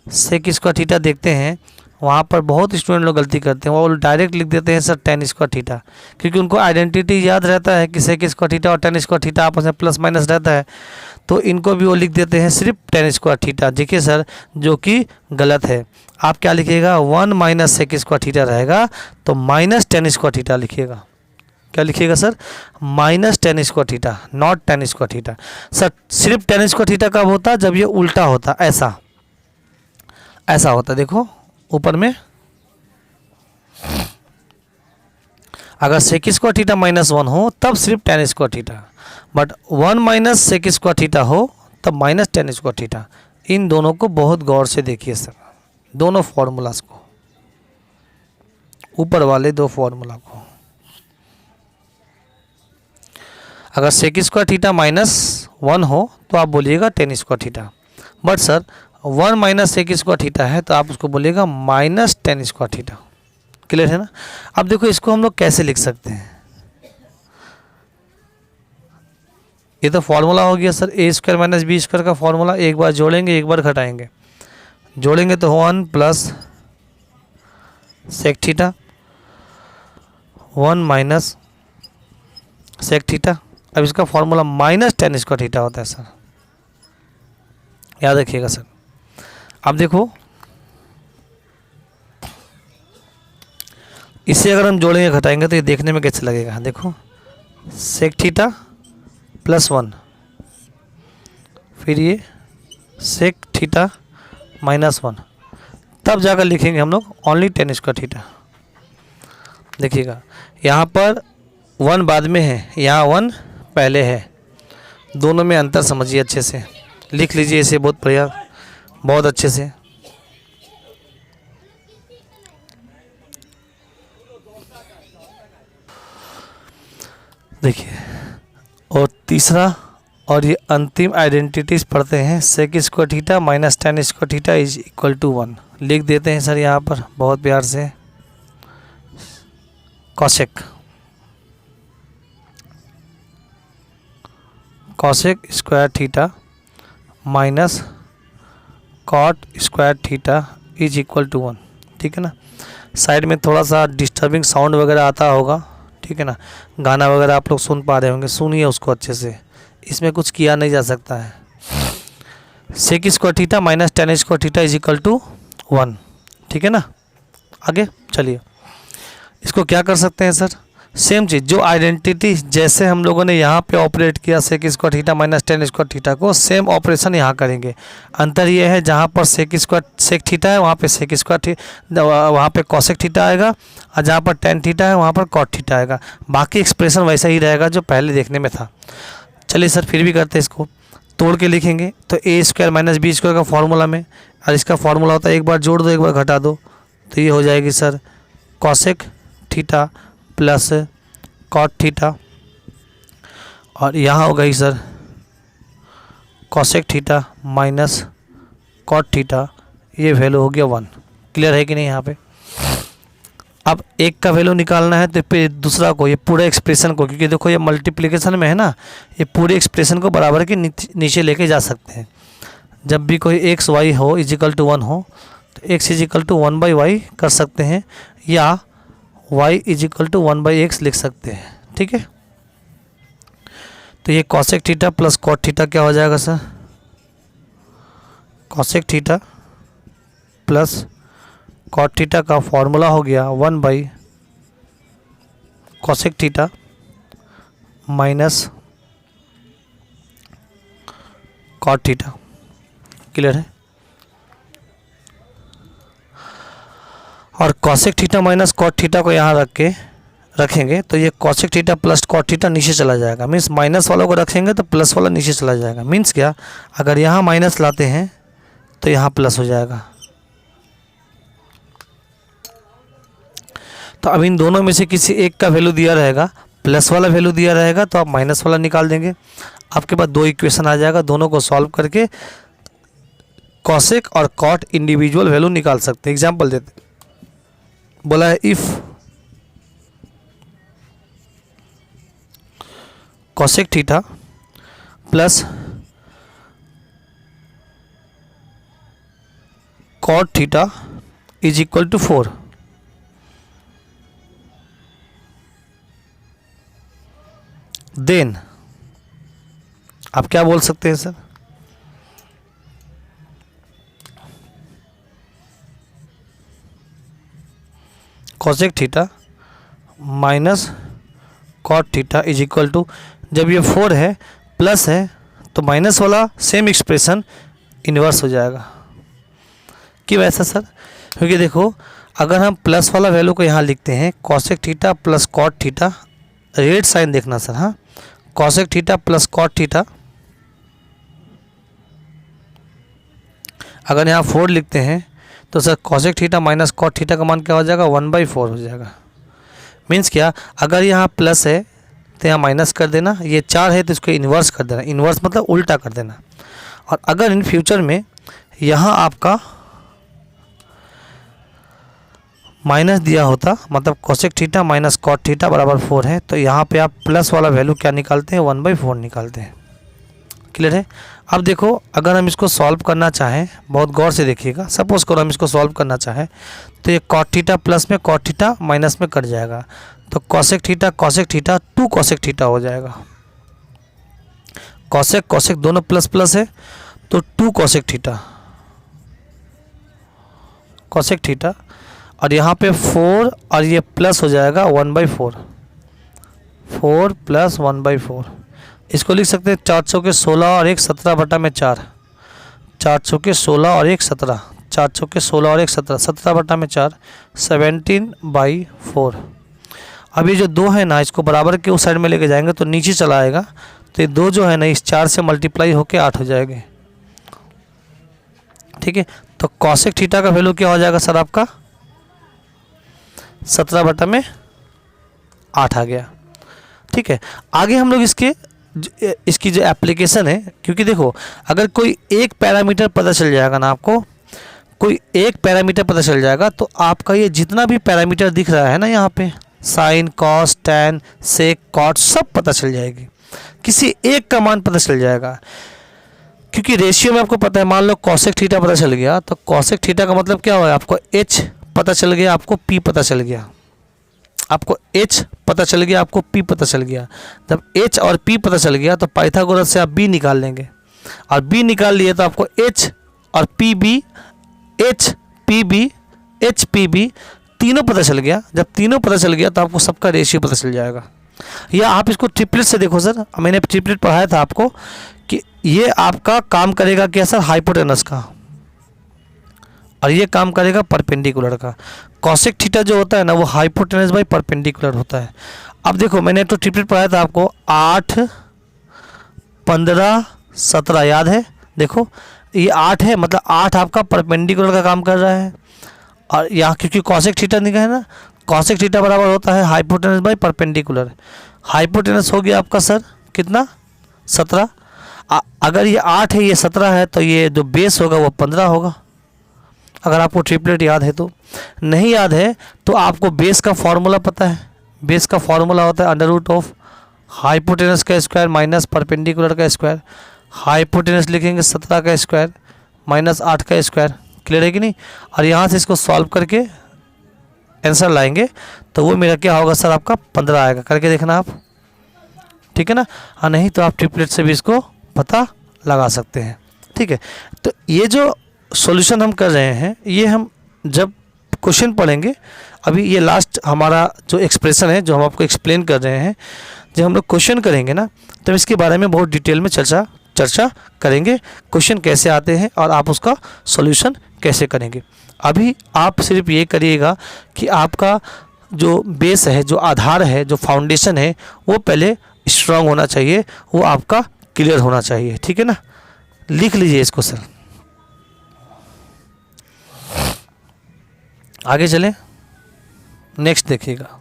- sec स्क्वायर थीटा देखते हैं वहाँ पर बहुत स्टूडेंट लोग गलती करते हैं, वो डायरेक्ट लिख देते हैं सर tan स्क्वायर थीटा, क्योंकि उनको आइडेंटिटी याद रहता है कि sec स्क्वायर थीटा और tan स्क्वायर थीटा आपस में प्लस माइनस रहता है, तो इनको भी वो लिख देते हैं सिर्फ tan स्क्वायर थीटा। देखिए सर, जो कि गलत है। आप क्या लिखिएगा, 1 माइनस sec स्क्वायर थीटा रहेगा, तो माइनस tan स्क्वायर थीटा लिखिएगा। क्या लिखिएगा sir, minus tan square theta, not tan square theta. Sir सिर्फ tan स्क्वायर थीटा कब होता, जब ये उल्टा होता, ऐसा ऐसा होता। देखो ऊपर में, अगर sec स्क्वायर थीटा -1 हो तब सिर्फ tan square theta, but 1 minus sec square theta हो तब माइनस tan स्क्वायर थीटा। इन दोनों को बहुत गौर से देखिए सर, दोनों फॉर्मूलाज को, ऊपर वाले दो फॉर्मूला को। अगर sec स्क्वायर थीटा -1 हो तो आप बोलिएगा tan square theta, but sir 1 minus sec square theta है तो आप उसको बोलिएगा minus tan square theta. Clear है ना। अब देखो इसको हम लोग कैसे लिख सकते हैं, ये तो फॉर्मूला हो गया sir, a square minus B square का फॉर्मूला, एक बार जोड़ेंगे एक बार घटाएंगे। जोड़ेंगे तो 1 plus sec theta 1 minus sec theta. अब इसका formula minus tan square theta होता है सर, याद रखिएगा सर। अब देखो इसे अगर हम जोड़ेंगे घटाएंगे तो ये देखने में कैसे लगेगा, देखो sec थीटा +1, फिर ये sec थीटा -1, तब जाकर लिखेंगे हम लोग ओनली tan स्क्वायर थीटा। देखिएगा यहाँ पर 1 बाद में है, यहाँ 1 पहले है, दोनों में अंतर समझिए अच्छे से, लिख लीजिए इसे बहुत बढ़िया, बहुत अच्छे से। देखिए, और तीसरा और ये अंतिम आइडेंटिटीज पढ़ते हैं, sec square theta minus tan square theta is equal to 1। लिख देते हैं सर यहाँ पर बहुत प्यार से, cosec square theta minus cot square theta is equal to 1। ठीक है ना। साइड में थोड़ा सा डिस्टर्बिंग साउंड वगैरह आता होगा, ठीक है ना, गाना वगैरह आप लोग सुन पा रहे होंगे, सुनिए उसको अच्छे से, इसमें कुछ किया नहीं जा सकता है। sec square theta minus tan square theta is equal to 1। ठीक है ना। आगे चलिए, इसको क्या कर सकते हैं सर, सेम चीज़, जो आइडेंटिटी जैसे हम लोगों ने यहाँ पे ऑपरेट किया sec square theta minus tan square theta को, सेम ऑपरेशन यहाँ करेंगे। अंतर ये है, जहाँ पर sec थीटा है वहाँ पे sec स्क्वायर वहाँ पे cosec थीटा आएगा, और जहाँ पर tan थीटा है वहाँ पर cot थीटा आएगा। बाकी एक्सप्रेशन वैसा ही रहेगा जो पहले देखने में था। चलिए सर फिर भी करते हैं, इसको तोड़ के लिखेंगे तो a square minus B square का फॉर्मूला में, और इसका फॉर्मूला होता है एक बार जोड़ दो एक बार घटा दो, तो ये हो जाएगी sir cosec theta plus cot theta, और यहाँ हो गई sir cosec theta minus cot theta, ये वैल्यू हो गया 1। क्लियर है कि नहीं यहाँ पे। अब एक का वैल्यू निकालना है तो फिर दूसरा को, ये पूरे एक्सप्रेशन को, क्योंकि देखो ये मल्टीप्लिकेशन में है ना, ये पूरे एक्सप्रेशन को बराबर के नीचे लेके जा सकते हैं। जब भी कोई एक्स वाई हो इजिकल टू 1 हो तो एक्स इजिकल टू 1/y कर सकते हैं, या y इजिकल टू 1/x लिख सकते हैं। ठीक है। तो ये cosec theta plus cot theta क्या हो जाएगा sir, cosec theta plus cot theta का फॉर्मूला हो गया 1/cosec theta minus cot theta. Clear है। और cosec theta minus cot theta को यहाँ रखेंगे तो ये cosec theta plus cot theta नीचे चला जाएगा, मीन्स माइनस वालों को रखेंगे तो प्लस वाला नीचे चला जाएगा। मीन्स क्या, अगर यहाँ माइनस लाते हैं तो यहाँ प्लस हो जाएगा। तो अब इन दोनों में से किसी एक का वैल्यू दिया रहेगा, प्लस वाला वैल्यू दिया रहेगा तो आप माइनस वाला निकाल देंगे, आपके पास दो इक्वेशन आ जाएगा। दोनों को सॉल्व करके cosec और cot इंडिविजुअल वैल्यू निकाल सकते हैं। एग्जाम्पल देते, बोला है if cosec theta plus cot theta is equal to 4। Then आप क्या बोल सकते हैं sir, cosec theta minus cot theta is equal to, जब ये 4 है प्लस है तो माइनस वाला सेम एक्सप्रेशन इन्वर्स हो जाएगा। क्यों ऐसा सर? क्योंकि देखो अगर हम प्लस वाला वैल्यू को यहाँ लिखते हैं cosec theta plus cot theta, red sign देखना सर, हाँ, cosec theta plus cot theta, अगर यहाँ 4 लिखते हैं तो sir cosec theta minus cot theta का मान क्या हो जाएगा, 1/4 हो जाएगा। मीन्स क्या, अगर यहाँ प्लस है तो यहाँ माइनस कर देना, ये 4 है तो इसको इन्वर्स कर देना, इन्वर्स मतलब उल्टा कर देना। और अगर इन फ्यूचर में यहाँ आपका माइनस दिया होता, मतलब cosec theta minus cot theta बराबर 4 है, तो यहाँ पे आप प्लस वाला वैल्यू क्या निकालते हैं, 1/4 निकालते हैं। क्लियर है? अब देखो अगर हम इसको सॉल्व करना चाहें, बहुत गौर से देखिएगा, सपोज करो हम इसको सॉल्व करना चाहें तो ये कॉट थीटा प्लस में कॉट थीटा माइनस में कट जाएगा, तो कॉसेक थीटा 2 कॉसेक थीटा हो जाएगा। कॉसेक कॉसेक दोनों प्लस प्लस है तो 2 कॉसेक थीटा, कॉसेक थीटा, और यहाँ पे 4 और ये प्लस हो जाएगा 1/4, 4 प्लस 1/4। इसको लिख सकते हैं 400 के 16 और 1 17 बटा में 4, 400 के 16 और 1 17, 400 के 16 और 1 17, 17 बटा में 4, 17/4। अब ये जो 2 है ना, इसको बराबर के उस साइड में लेके जाएंगे तो नीचे चला आएगा, तो ये 2 जो है ना इस 4 से मल्टीप्लाई होके 8 हो जाएंगे। ठीक है, तो कॉसेक थीटा का वैल्यू क्या हो जाएगा सर आपका, 17 बटा में 8 आ गया। ठीक है, आगे हम लोग इसकी जो एप्लीकेशन है, क्योंकि देखो अगर कोई एक पैरामीटर पता चल जाएगा ना, आपको कोई एक पैरामीटर पता चल जाएगा तो आपका ये जितना भी पैरामीटर दिख रहा है ना यहाँ पे, sine cos tan sec cot, सब पता चल जाएगी, किसी एक का मान पता चल जाएगा। क्योंकि रेशियो में आपको पता है, मान लो कॉसेक थीटा पता चल गया तो कॉसेक थीटा का मतलब क्या हुआ, आपको एच पता चल गया, आपको पी पता चल गया, आपको H पता चल गया, आपको P पता चल गया। जब H और P पता चल गया तो पाइथागोरस से आप B निकाल लेंगे, और B निकाल लिए तो आपको H और PB, H PB, H PB तीनों पता चल गया। जब तीनों पता चल गया तो आपको सबका रेशियो पता चल जाएगा। या आप इसको ट्रिपलेट से देखो सर, मैंने ट्रिपलेट पढ़ाया था आपको कि ये आपका काम करेगा क्या सर, हाइपोटेनस का, और ये काम करेगा परपेंडिकुलर का। कॉसेक थीटा जो होता है ना वो हाइपोटेनस बाई परपेंडिकुलर होता है। अब देखो मैंने तो ट्रिपलेट पढ़ाया था आपको, 8 15 17 याद है, देखो ये 8 है, मतलब 8 आपका परपेंडिकुलर का काम कर रहा है, और यहाँ क्योंकि कॉसेक थीटा निकला है ना, कॉसेक थीटा बराबर होता है हाइपोटेनस बाई परपेंडिकुलर। हाइपोटेनस हो गया आपका सर कितना, 17। अगर ये 8 है ये 17 है तो ये जो बेस होगा वो 15 होगा, अगर आपको ट्रिपलेट याद है तो। नहीं याद है तो आपको बेस का फॉर्मूला पता है, बेस का फॉर्मूला होता है अंडर रूट ऑफ हाइपोटेनस का स्क्वायर माइनस परपेंडिकुलर का स्क्वायर। हाइपोटेनस लिखेंगे 17 का स्क्वायर माइनस 8 का स्क्वायर। क्लियर है कि नहीं? और यहाँ से इसको सॉल्व करके आंसर लाएंगे तो वो मेरा क्या होगा सर, आपका 15 आएगा। करके देखना आप, ठीक है ना? हाँ, नहीं तो आप ट्रिपलेट से भी इसको पता लगा सकते हैं। ठीक है, तो ये जो सॉल्यूशन हम कर रहे हैं ये हम जब क्वेश्चन पढ़ेंगे, अभी ये लास्ट हमारा जो एक्सप्रेशन है जो हम आपको एक्सप्लेन कर रहे हैं, जब हम लोग क्वेश्चन करेंगे ना तब इसके बारे में बहुत डिटेल में चर्चा करेंगे, क्वेश्चन कैसे आते हैं और आप उसका सॉल्यूशन कैसे करेंगे। अभी आप सिर्फ ये करिएगा कि आपका जो बेस है, जो आधार है, जो फाउंडेशन है वो पहले स्ट्रांग होना चाहिए, वो आपका क्लियर होना चाहिए। ठीक है ना? लिख लीजिए इसको सर। आगे चलें, नेक्स्ट देखिएगा।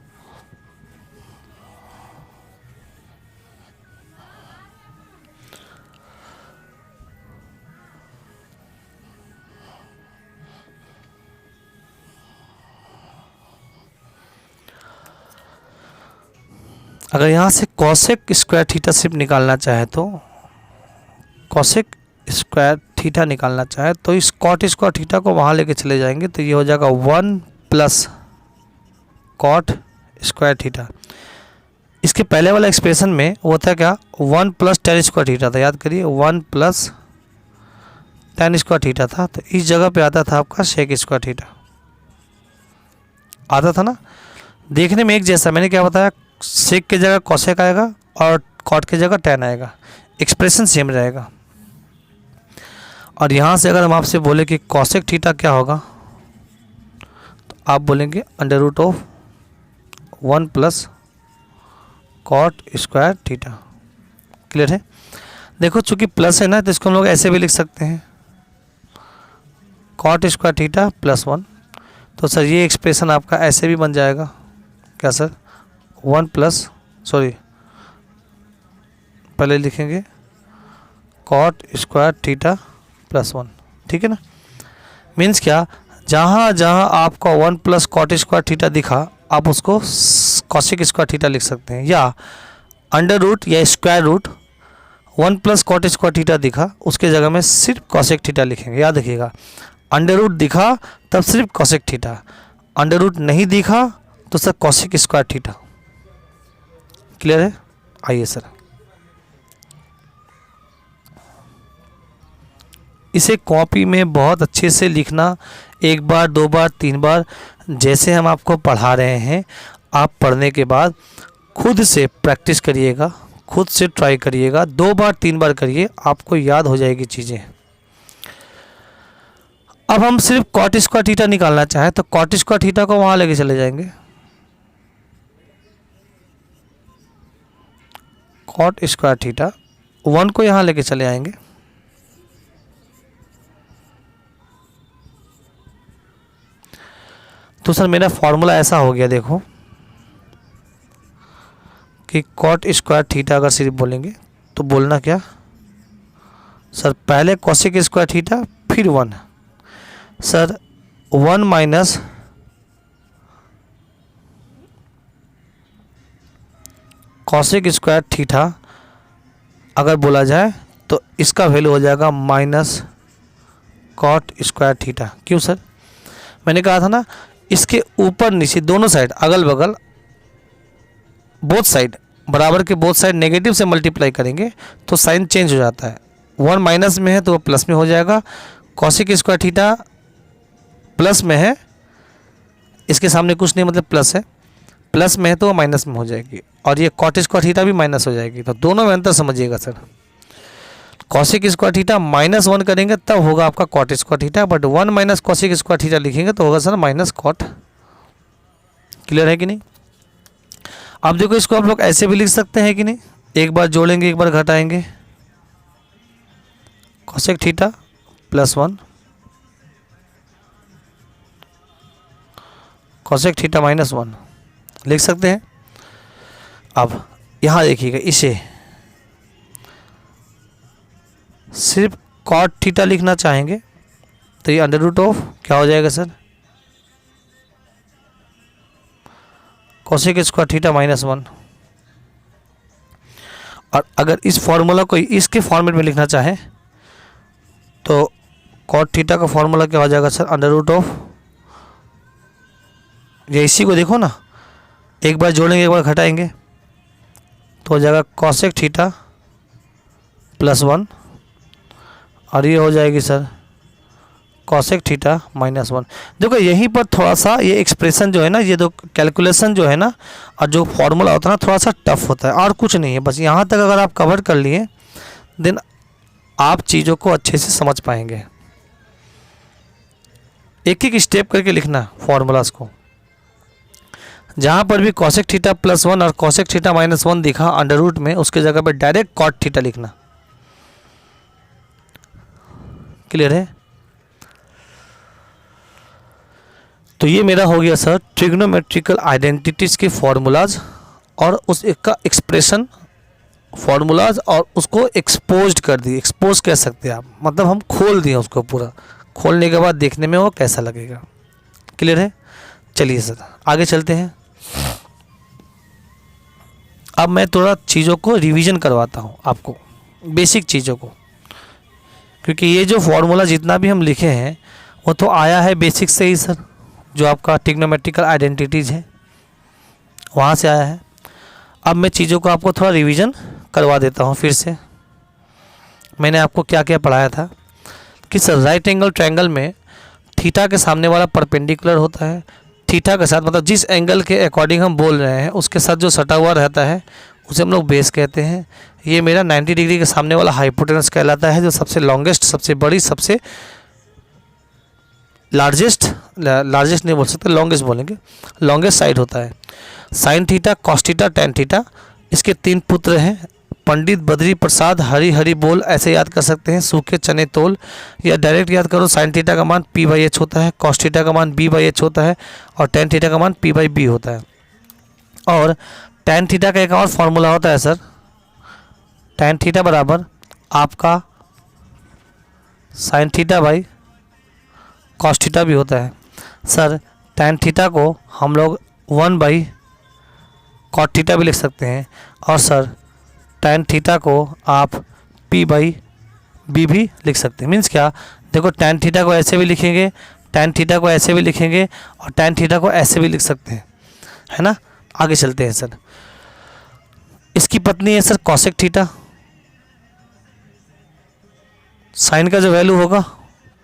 अगर यहाँ से कॉसेक स्क्वायर थीटा सिर्फ निकालना चाहे तो कॉसेक स्क्वायर थीटा निकालना चाहे तो इस कॉट स्क्वायर थीटा को वहाँ लेके चले जाएंगे, तो ये हो जाएगा 1 प्लस कॉट स्क्वायर थीटा। इसके पहले वाला एक्सप्रेशन में वो था क्या, 1 प्लस टेन स्क्वायर थीटा था, याद करिए 1 प्लस टेन स्क्वायर थीटा था। तो इस जगह पे आता था आपका सेक स्क्वायर थीटा, आता था ना। देखने में एक जैसा, मैंने क्या बताया, सेक की जगह कॉसेक आएगा और कॉट की जगह टेन आएगा, एक्सप्रेशन सेम रहेगा। और यहाँ से अगर हम आपसे बोले कि कॉसेक थीटा क्या होगा, तो आप बोलेंगे under root of 1 plus cot square theta. Clear है? देखो चूंकि प्लस है ना, तो इसको हम लोग ऐसे भी लिख सकते हैं, कॉट स्क्वायर थीटा प्लस 1। तो सर ये एक्सप्रेशन आपका ऐसे भी बन जाएगा, क्या सर, 1 प्लस, सॉरी पहले लिखेंगे कॉट स्क्वायर थीटा प्लस 1, ठीक है ना। मीन्स क्या, जहाँ जहाँ आपका 1 प्लस कॉट स्क्वायर थीटा दिखा, आप उसको कॉसेक स्क्वायर थीटा लिख सकते हैं, या अंडर रूट या square root 1 plus cot square theta दिखा, उसके जगह में सिर्फ कॉसेक थीटा लिखेंगे। याद रखिएगा, अंडर रूट दिखा तब सिर्फ कॉसेक थीटा, अंडर रूट नहीं दिखा तो sir cosec square theta. Clear है? आइए सर, इसे कॉपी में बहुत अच्छे से लिखना, एक बार 2 बार 3 बार, जैसे हम आपको पढ़ा रहे हैं। आप पढ़ने के बाद खुद से प्रैक्टिस करिएगा, खुद से ट्राई करिएगा, 2 बार 3 बार करिए, आपको याद हो जाएगी चीज़ें। अब हम सिर्फ कॉट स्क्वायर थीटा निकालना चाहें तो कॉट स्क्वायर थीटा को वहाँ लेके चले जाएंगे, कॉट स्क्वायर थीटा 1 को यहाँ लेके चले आएंगे, तो सर मेरा फॉर्मूला ऐसा हो गया, देखो कि कॉट स्क्वायर थीटा अगर सिर्फ बोलेंगे तो बोलना क्या सर, पहले कॉसेक स्क्वायर थीटा फिर 1, sir 1 minus cosec square theta अगर बोला जाए तो इसका वैल्यू हो जाएगा माइनस कॉट स्क्वायर थीटा। क्यों सर? मैंने कहा था ना, इसके ऊपर नीचे दोनों साइड, अगल बगल बोथ साइड, बराबर के बोथ साइड नेगेटिव से मल्टीप्लाई करेंगे तो साइन चेंज हो जाता है। 1 माइनस में है तो वो प्लस में हो जाएगा, कॉसेक स्क्वायर थीटा प्लस में है, इसके सामने कुछ नहीं मतलब प्लस है, प्लस में है तो वो माइनस में हो जाएगी, और ये कॉट स्क्वायर थीटा भी माइनस हो जाएगी। तो दोनों में अंतर समझिएगा सर, कॉसेक स्क्वायर थीटा -1 करेंगे तब होगा आपका cot square theta, but 1 minus cosec square theta लिखेंगे तो होगा सर माइनस कॉट। क्लियर है कि नहीं? अब देखो इसको आप लोग ऐसे भी लिख सकते हैं कि नहीं, एक बार जोड़ेंगे एक बार घटाएंगे, cosec theta plus 1 cosec theta -1 लिख सकते हैं। अब यहाँ देखिएगा, इसे सिर्फ कॉट थीटा लिखना चाहेंगे तो ये अंडर रूट ऑफ क्या हो जाएगा सर, कॉसेक स्क्वायर थीटा -1। और अगर इस फॉर्मूला को इसके फॉर्मेट में लिखना चाहें तो कॉट थीटा का फॉर्मूला क्या हो जाएगा सर, अंडर रूट ऑफ, ये इसी को देखो ना, एक बार जोड़ेंगे एक बार घटाएंगे तो हो जाएगा कॉसेक थीटा +1, और ये हो जाएगी सर कॉसेक थीटा -1। देखो यहीं पर थोड़ा सा ये एक्सप्रेशन जो है ना, ये जो कैलकुलेशन जो है ना, और जो फॉर्मूला होता है ना, थोड़ा सा टफ होता है, और कुछ नहीं है। बस यहाँ तक अगर आप कवर कर लिए देन आप चीज़ों को अच्छे से समझ पाएंगे। एक एक स्टेप करके लिखना फॉर्मूलाज को, जहाँ पर भी कॉसेक थीटा +1 और कॉसेक थीटा -1 दिखा अंडर रूट में, उसके जगह पे डायरेक्ट कॉट थीटा लिखना। क्लियर है? तो ये मेरा हो गया सर ट्रिग्नोमेट्रिकल आइडेंटिटीज के फॉर्मूलाज और उस एक का एक्सप्रेशन फॉर्मूलाज, और उसको एक्सपोज्ड कर दिए, एक्सपोज कह सकते हैं आप, मतलब हम खोल दिए उसको, पूरा खोलने के बाद देखने में वो कैसा लगेगा। क्लियर है? चलिए सर आगे चलते हैं। अब मैं थोड़ा चीज़ों को रिवीजन करवाता हूँ आपको, बेसिक चीज़ों को। क्योंकि ये जो फॉर्मूला जितना भी हम लिखे हैं वो तो आया है बेसिक से ही सर, जो आपका ट्रिग्नोमेट्रिकल आइडेंटिटीज़ है वहाँ से आया है। अब मैं चीज़ों को आपको थोड़ा रिवीजन करवा देता हूँ फिर से। मैंने आपको क्या क्या पढ़ाया था कि सर राइट एंगल ट्रायंगल में थीटा के सामने वाला परपेंडिकुलर होता है, थीटा के साथ मतलब जिस एंगल के अकॉर्डिंग हम बोल रहे हैं उसके साथ जो सटा हुआ रहता है उसे हम लोग बेस कहते हैं। ये मेरा 90 डिग्री के सामने वाला हाइपोटेनस कहलाता है, जो सबसे लॉन्गेस्ट, सबसे बड़ी, सबसे लार्जेस्ट नहीं बोल सकते, लॉन्गेस्ट बोलेंगे, लॉन्गेस्ट साइड होता है। Sine theta, cos theta, tan theta, इसके 3 पुत्र हैं, पंडित बद्री प्रसाद, हरी हरी बोल, ऐसे याद कर सकते हैं, सूखे चने तोल, या डायरेक्ट याद करो। साइन थीटा का मान p/h होता है, कॉस थीटा का मान b/h होता है और टेन थीटा का मान p/b होता है। और टेन थीटा का एक और फॉर्मूला होता है सर, टेन थीटा बराबर आपका sine theta by cos theta भी होता है। सर टेन थीटा को हम लोग 1 कॉट थीटा भी लिख सकते हैं, और सर टेन थीटा को आप p/b भी लिख सकते हैं। मीन्स क्या, देखो टेन थीटा को ऐसे भी लिखेंगे, टेन थीटा को ऐसे भी लिखेंगे और टेन थीटा को ऐसे भी लिख सकते हैं, है ना। आगे चलते हैं सर। इसकी पत्नी है सर कॉसेक थीटा, साइन का जो वैल्यू होगा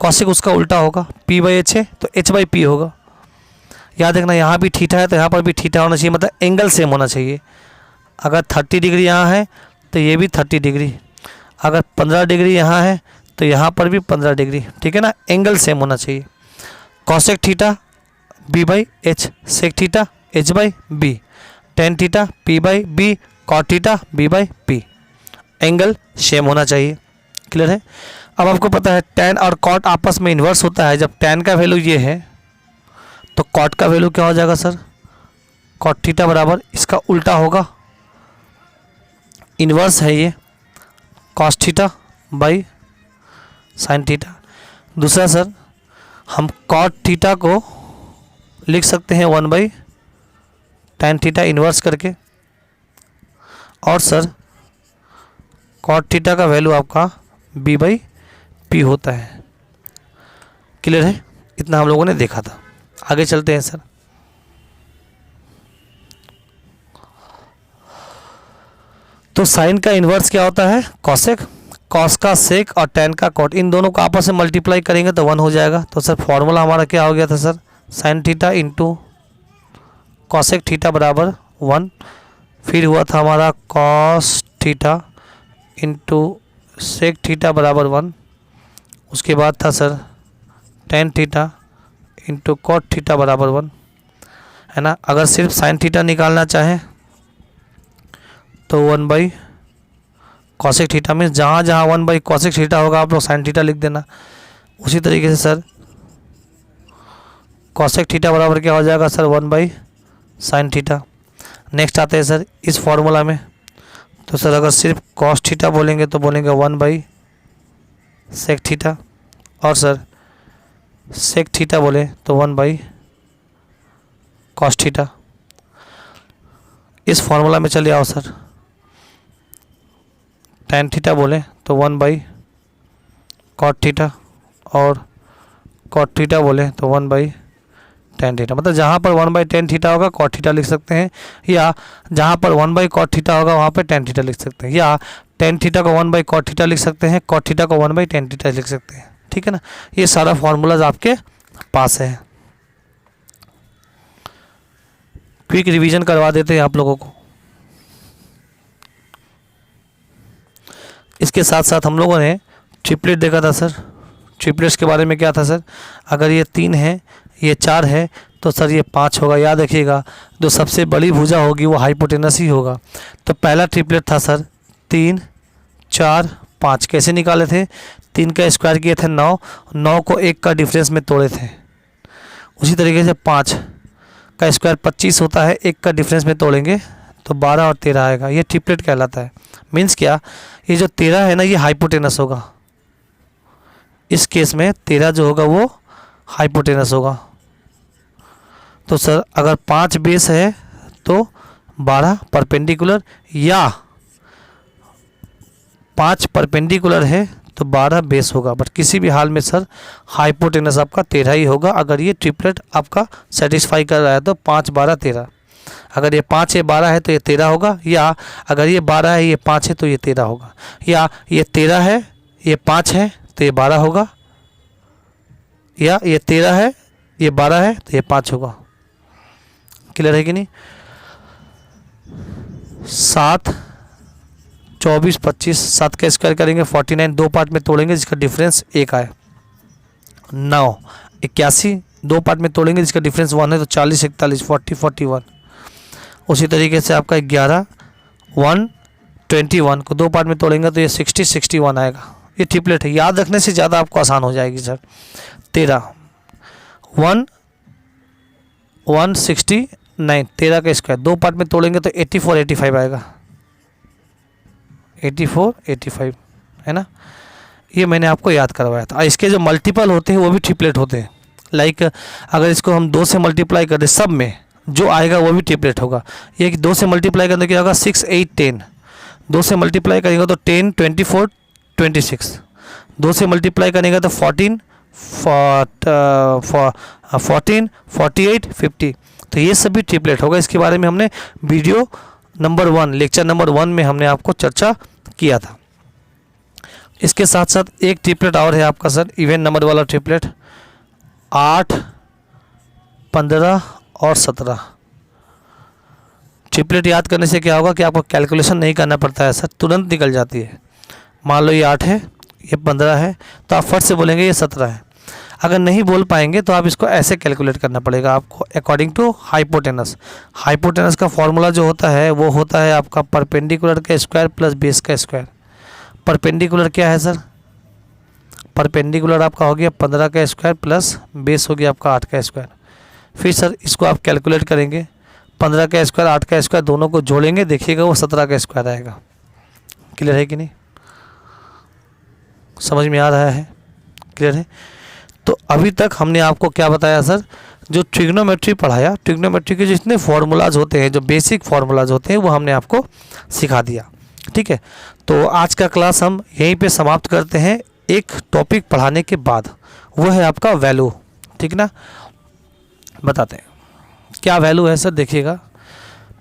कॉसेक उसका उल्टा होगा, p/h है तो h/p होगा। याद रखना यहाँ भी थीटा है तो यहाँ पर भी थीटा होना चाहिए, मतलब एंगल सेम होना चाहिए। अगर 30 डिग्री यहाँ है तो ये भी 30 डिग्री, अगर 15 डिग्री यहाँ है तो यहाँ पर भी 15 डिग्री, ठीक है ना, एंगल सेम होना चाहिए। Cosec theta b/h, sec theta h/b, tan theta p/b, cot theta b/p, angle same होना चाहिए। क्लियर है। अब आपको पता है टेन और कॉट आपस में इन्वर्स होता है। जब टेन का वैल्यू ये है तो कॉट का वैल्यू क्या हो जाएगा सर, कॉट थीटा बराबर इसका उल्टा होगा, इन्वर्स है ये, cos theta by sine theta. दूसरा सर हम कॉट थीटा को लिख सकते हैं 1/tan थीटा इन्वर्स करके, और सर कॉट थीटा का वैल्यू आपका b/p होता है। क्लियर है, इतना हम लोगों ने देखा था। आगे चलते हैं सर। तो साइन का इन्वर्स क्या होता है, कॉसेक, कॉस का सेक और टेन का कॉट, इन दोनों को आपस में मल्टीप्लाई करेंगे तो 1 हो जाएगा। तो सर फॉर्मूला हमारा क्या हो गया था sir, sine theta into cosec theta बराबर 1, फिर हुआ था हमारा cos theta into sec theta बराबर 1, उसके बाद था sir tan theta into cot theta बराबर 1, है ना। अगर सिर्फ साइन थीटा निकालना चाहें तो 1 कॉसेक थीटा में जहाँ जहाँ 1 कॉसेक थीटा होगा आप लोग साइन थीटा लिख देना। उसी तरीके से सर कॉसेक थीटा बराबर क्या हो जाएगा सर 1 साइन थीटा। नेक्स्ट आते हैं सर इस फॉर्मूला में, तो सर अगर सिर्फ कॉस थीटा बोलेंगे तो बोलेंगे 1 सेक थीटा, और सर सेक थीटा बोले तो 1 कॉस थीटा। इस फॉर्मूला में चले आओ सर, टेन थीटा बोले तो 1 कॉट थीटा, और कॉट थीटा बोले तो 1 टेन थीटा। मतलब जहाँ पर 1/tan थीटा होगा कॉट थीटा लिख सकते हैं, या जहाँ पर 1 कॉट थीटा होगा वहाँ पे टेन थीटा लिख सकते हैं, या टेन थीटा को 1 कॉट थीटा लिख सकते हैं, कॉट थीटा को 1/tan थीटा लिख सकते हैं, ठीक है ना। ये सारा फॉर्मूलाज आपके पास है। क्विक रिवीजन करवा देते हैं आप लोगों को। इसके साथ साथ हम लोगों ने ट्रिपलेट देखा था सर। ट्रिपलेट्स के बारे में क्या था सर, अगर ये 3 है, ये 4 है तो सर ये 5 होगा। याद रखिएगा जो सबसे बड़ी भुजा होगी वो हाइपोटेनस ही होगा। तो पहला ट्रिपलेट था सर 3 4 5। कैसे निकाले थे, 3 का स्क्वायर किए थे 9, 9 को 1 का डिफरेंस में तोड़े थे। उसी तरीके से 5 का स्क्वायर 25 होता है, 1 का डिफरेंस में तोड़ेंगे तो 12 और 13 आएगा। ये ट्रिपलेट कहलाता है। मीन्स क्या, ये जो 13 है ना ये हाइपोटेनस होगा। इस केस में 13 जो होगा वो हाइपोटेनस होगा। तो सर अगर 5 बेस है तो 12 परपेंडिकुलर, या 5 परपेंडिकुलर है तो 12 बेस होगा, बट किसी भी हाल में सर हाइपोटेनस आपका 13 ही होगा अगर ये ट्रिपलेट आपका सेटिस्फाई कर रहा है। तो 5 12 13, अगर ये 5 है 12 है तो ये 13 होगा, या अगर ये 12 है ये 5 है तो ये 13 होगा, या ये 13 है ये 5 है तो ये 12 होगा, या ये 13 है ये 12 है तो ये 5 होगा। क्लियर है कि नहीं? 7 24 25, 7 का स्क्वायर करेंगे 49, 2 पार्ट में तोड़ेंगे जिसका डिफरेंस 1 आए। 9 81, 2 पार्ट में तोड़ेंगे जिसका डिफरेंस 1 है तो 40 41 40 41। उसी तरीके से आपका 11 121 को 2 पार्ट में तोड़ेंगे तो ये 60 61 आएगा। ये ट्रिपलेट है, याद रखने से ज़्यादा आपको आसान हो जाएगी सर। 13 169, 13 का स्क्वायर 2 पार्ट में तोड़ेंगे तो 84 85 आएगा, 84 85 है ना। ये मैंने आपको याद करवाया था। इसके जो मल्टीपल होते हैं वो भी ट्रिपलेट होते हैं। लाइक अगर इसको हम 2 से मल्टीप्लाई कर दें, सब में जो आएगा वो भी ट्रिपलेट होगा। ये कि 2 से मल्टीप्लाई करने क्या होगा, 6 8 10, 2 से मल्टीप्लाई करेंगे तो 10 24 26, 2 से मल्टीप्लाई करेंगे तो 14 48 50। तो ये सभी ट्रिपलेट होगा। इसके बारे में हमने वीडियो नंबर 1 लेक्चर नंबर 1 में हमने आपको चर्चा किया था। इसके साथ साथ एक ट्रिपलेट और है आपका सर, इवन नंबर वाला ट्रिपलेट 8 15 और 17। ट्रिपलेट याद करने से क्या होगा कि आपको कैलकुलेशन नहीं करना पड़ता है सर, तुरंत निकल जाती है। मान लो ये 8 है ये 15 है तो आप फट से बोलेंगे ये 17 है। अगर नहीं बोल पाएंगे तो आप इसको ऐसे कैलकुलेट करना पड़ेगा आपको अकॉर्डिंग टू हाइपोटेनस। हाइपोटेनस का फॉर्मूला जो होता है वो होता है आपका परपेंडिकुलर का स्क्वायर प्लस बेस का स्क्वायर। परपेंडिकुलर क्या है सर, परपेंडिकुलर आपका हो गया 15 का स्क्वायर प्लस बेस हो गया आपका 8 का स्क्वायर। फिर सर इसको आप कैलकुलेट करेंगे, 15 का स्क्वायर 8 का स्क्वायर दोनों को जोड़ेंगे, देखिएगा वो 17 का स्क्वायर आएगा। क्लियर है कि नहीं, समझ में आ रहा है? क्लियर है। तो अभी तक हमने आपको क्या बताया सर, जो ट्रिग्नोमेट्री पढ़ाया, ट्रिग्नोमेट्री के जितने फार्मूलाज होते हैं, जो बेसिक फार्मूलाज होते हैं वो हमने आपको सिखा दिया। ठीक है, तो आज का क्लास हम यहीं पे समाप्त करते हैं एक टॉपिक पढ़ाने के बाद, वो है आपका वैल्यू। ठीक ना, बताते हैं क्या वैल्यू है सर। देखिएगा,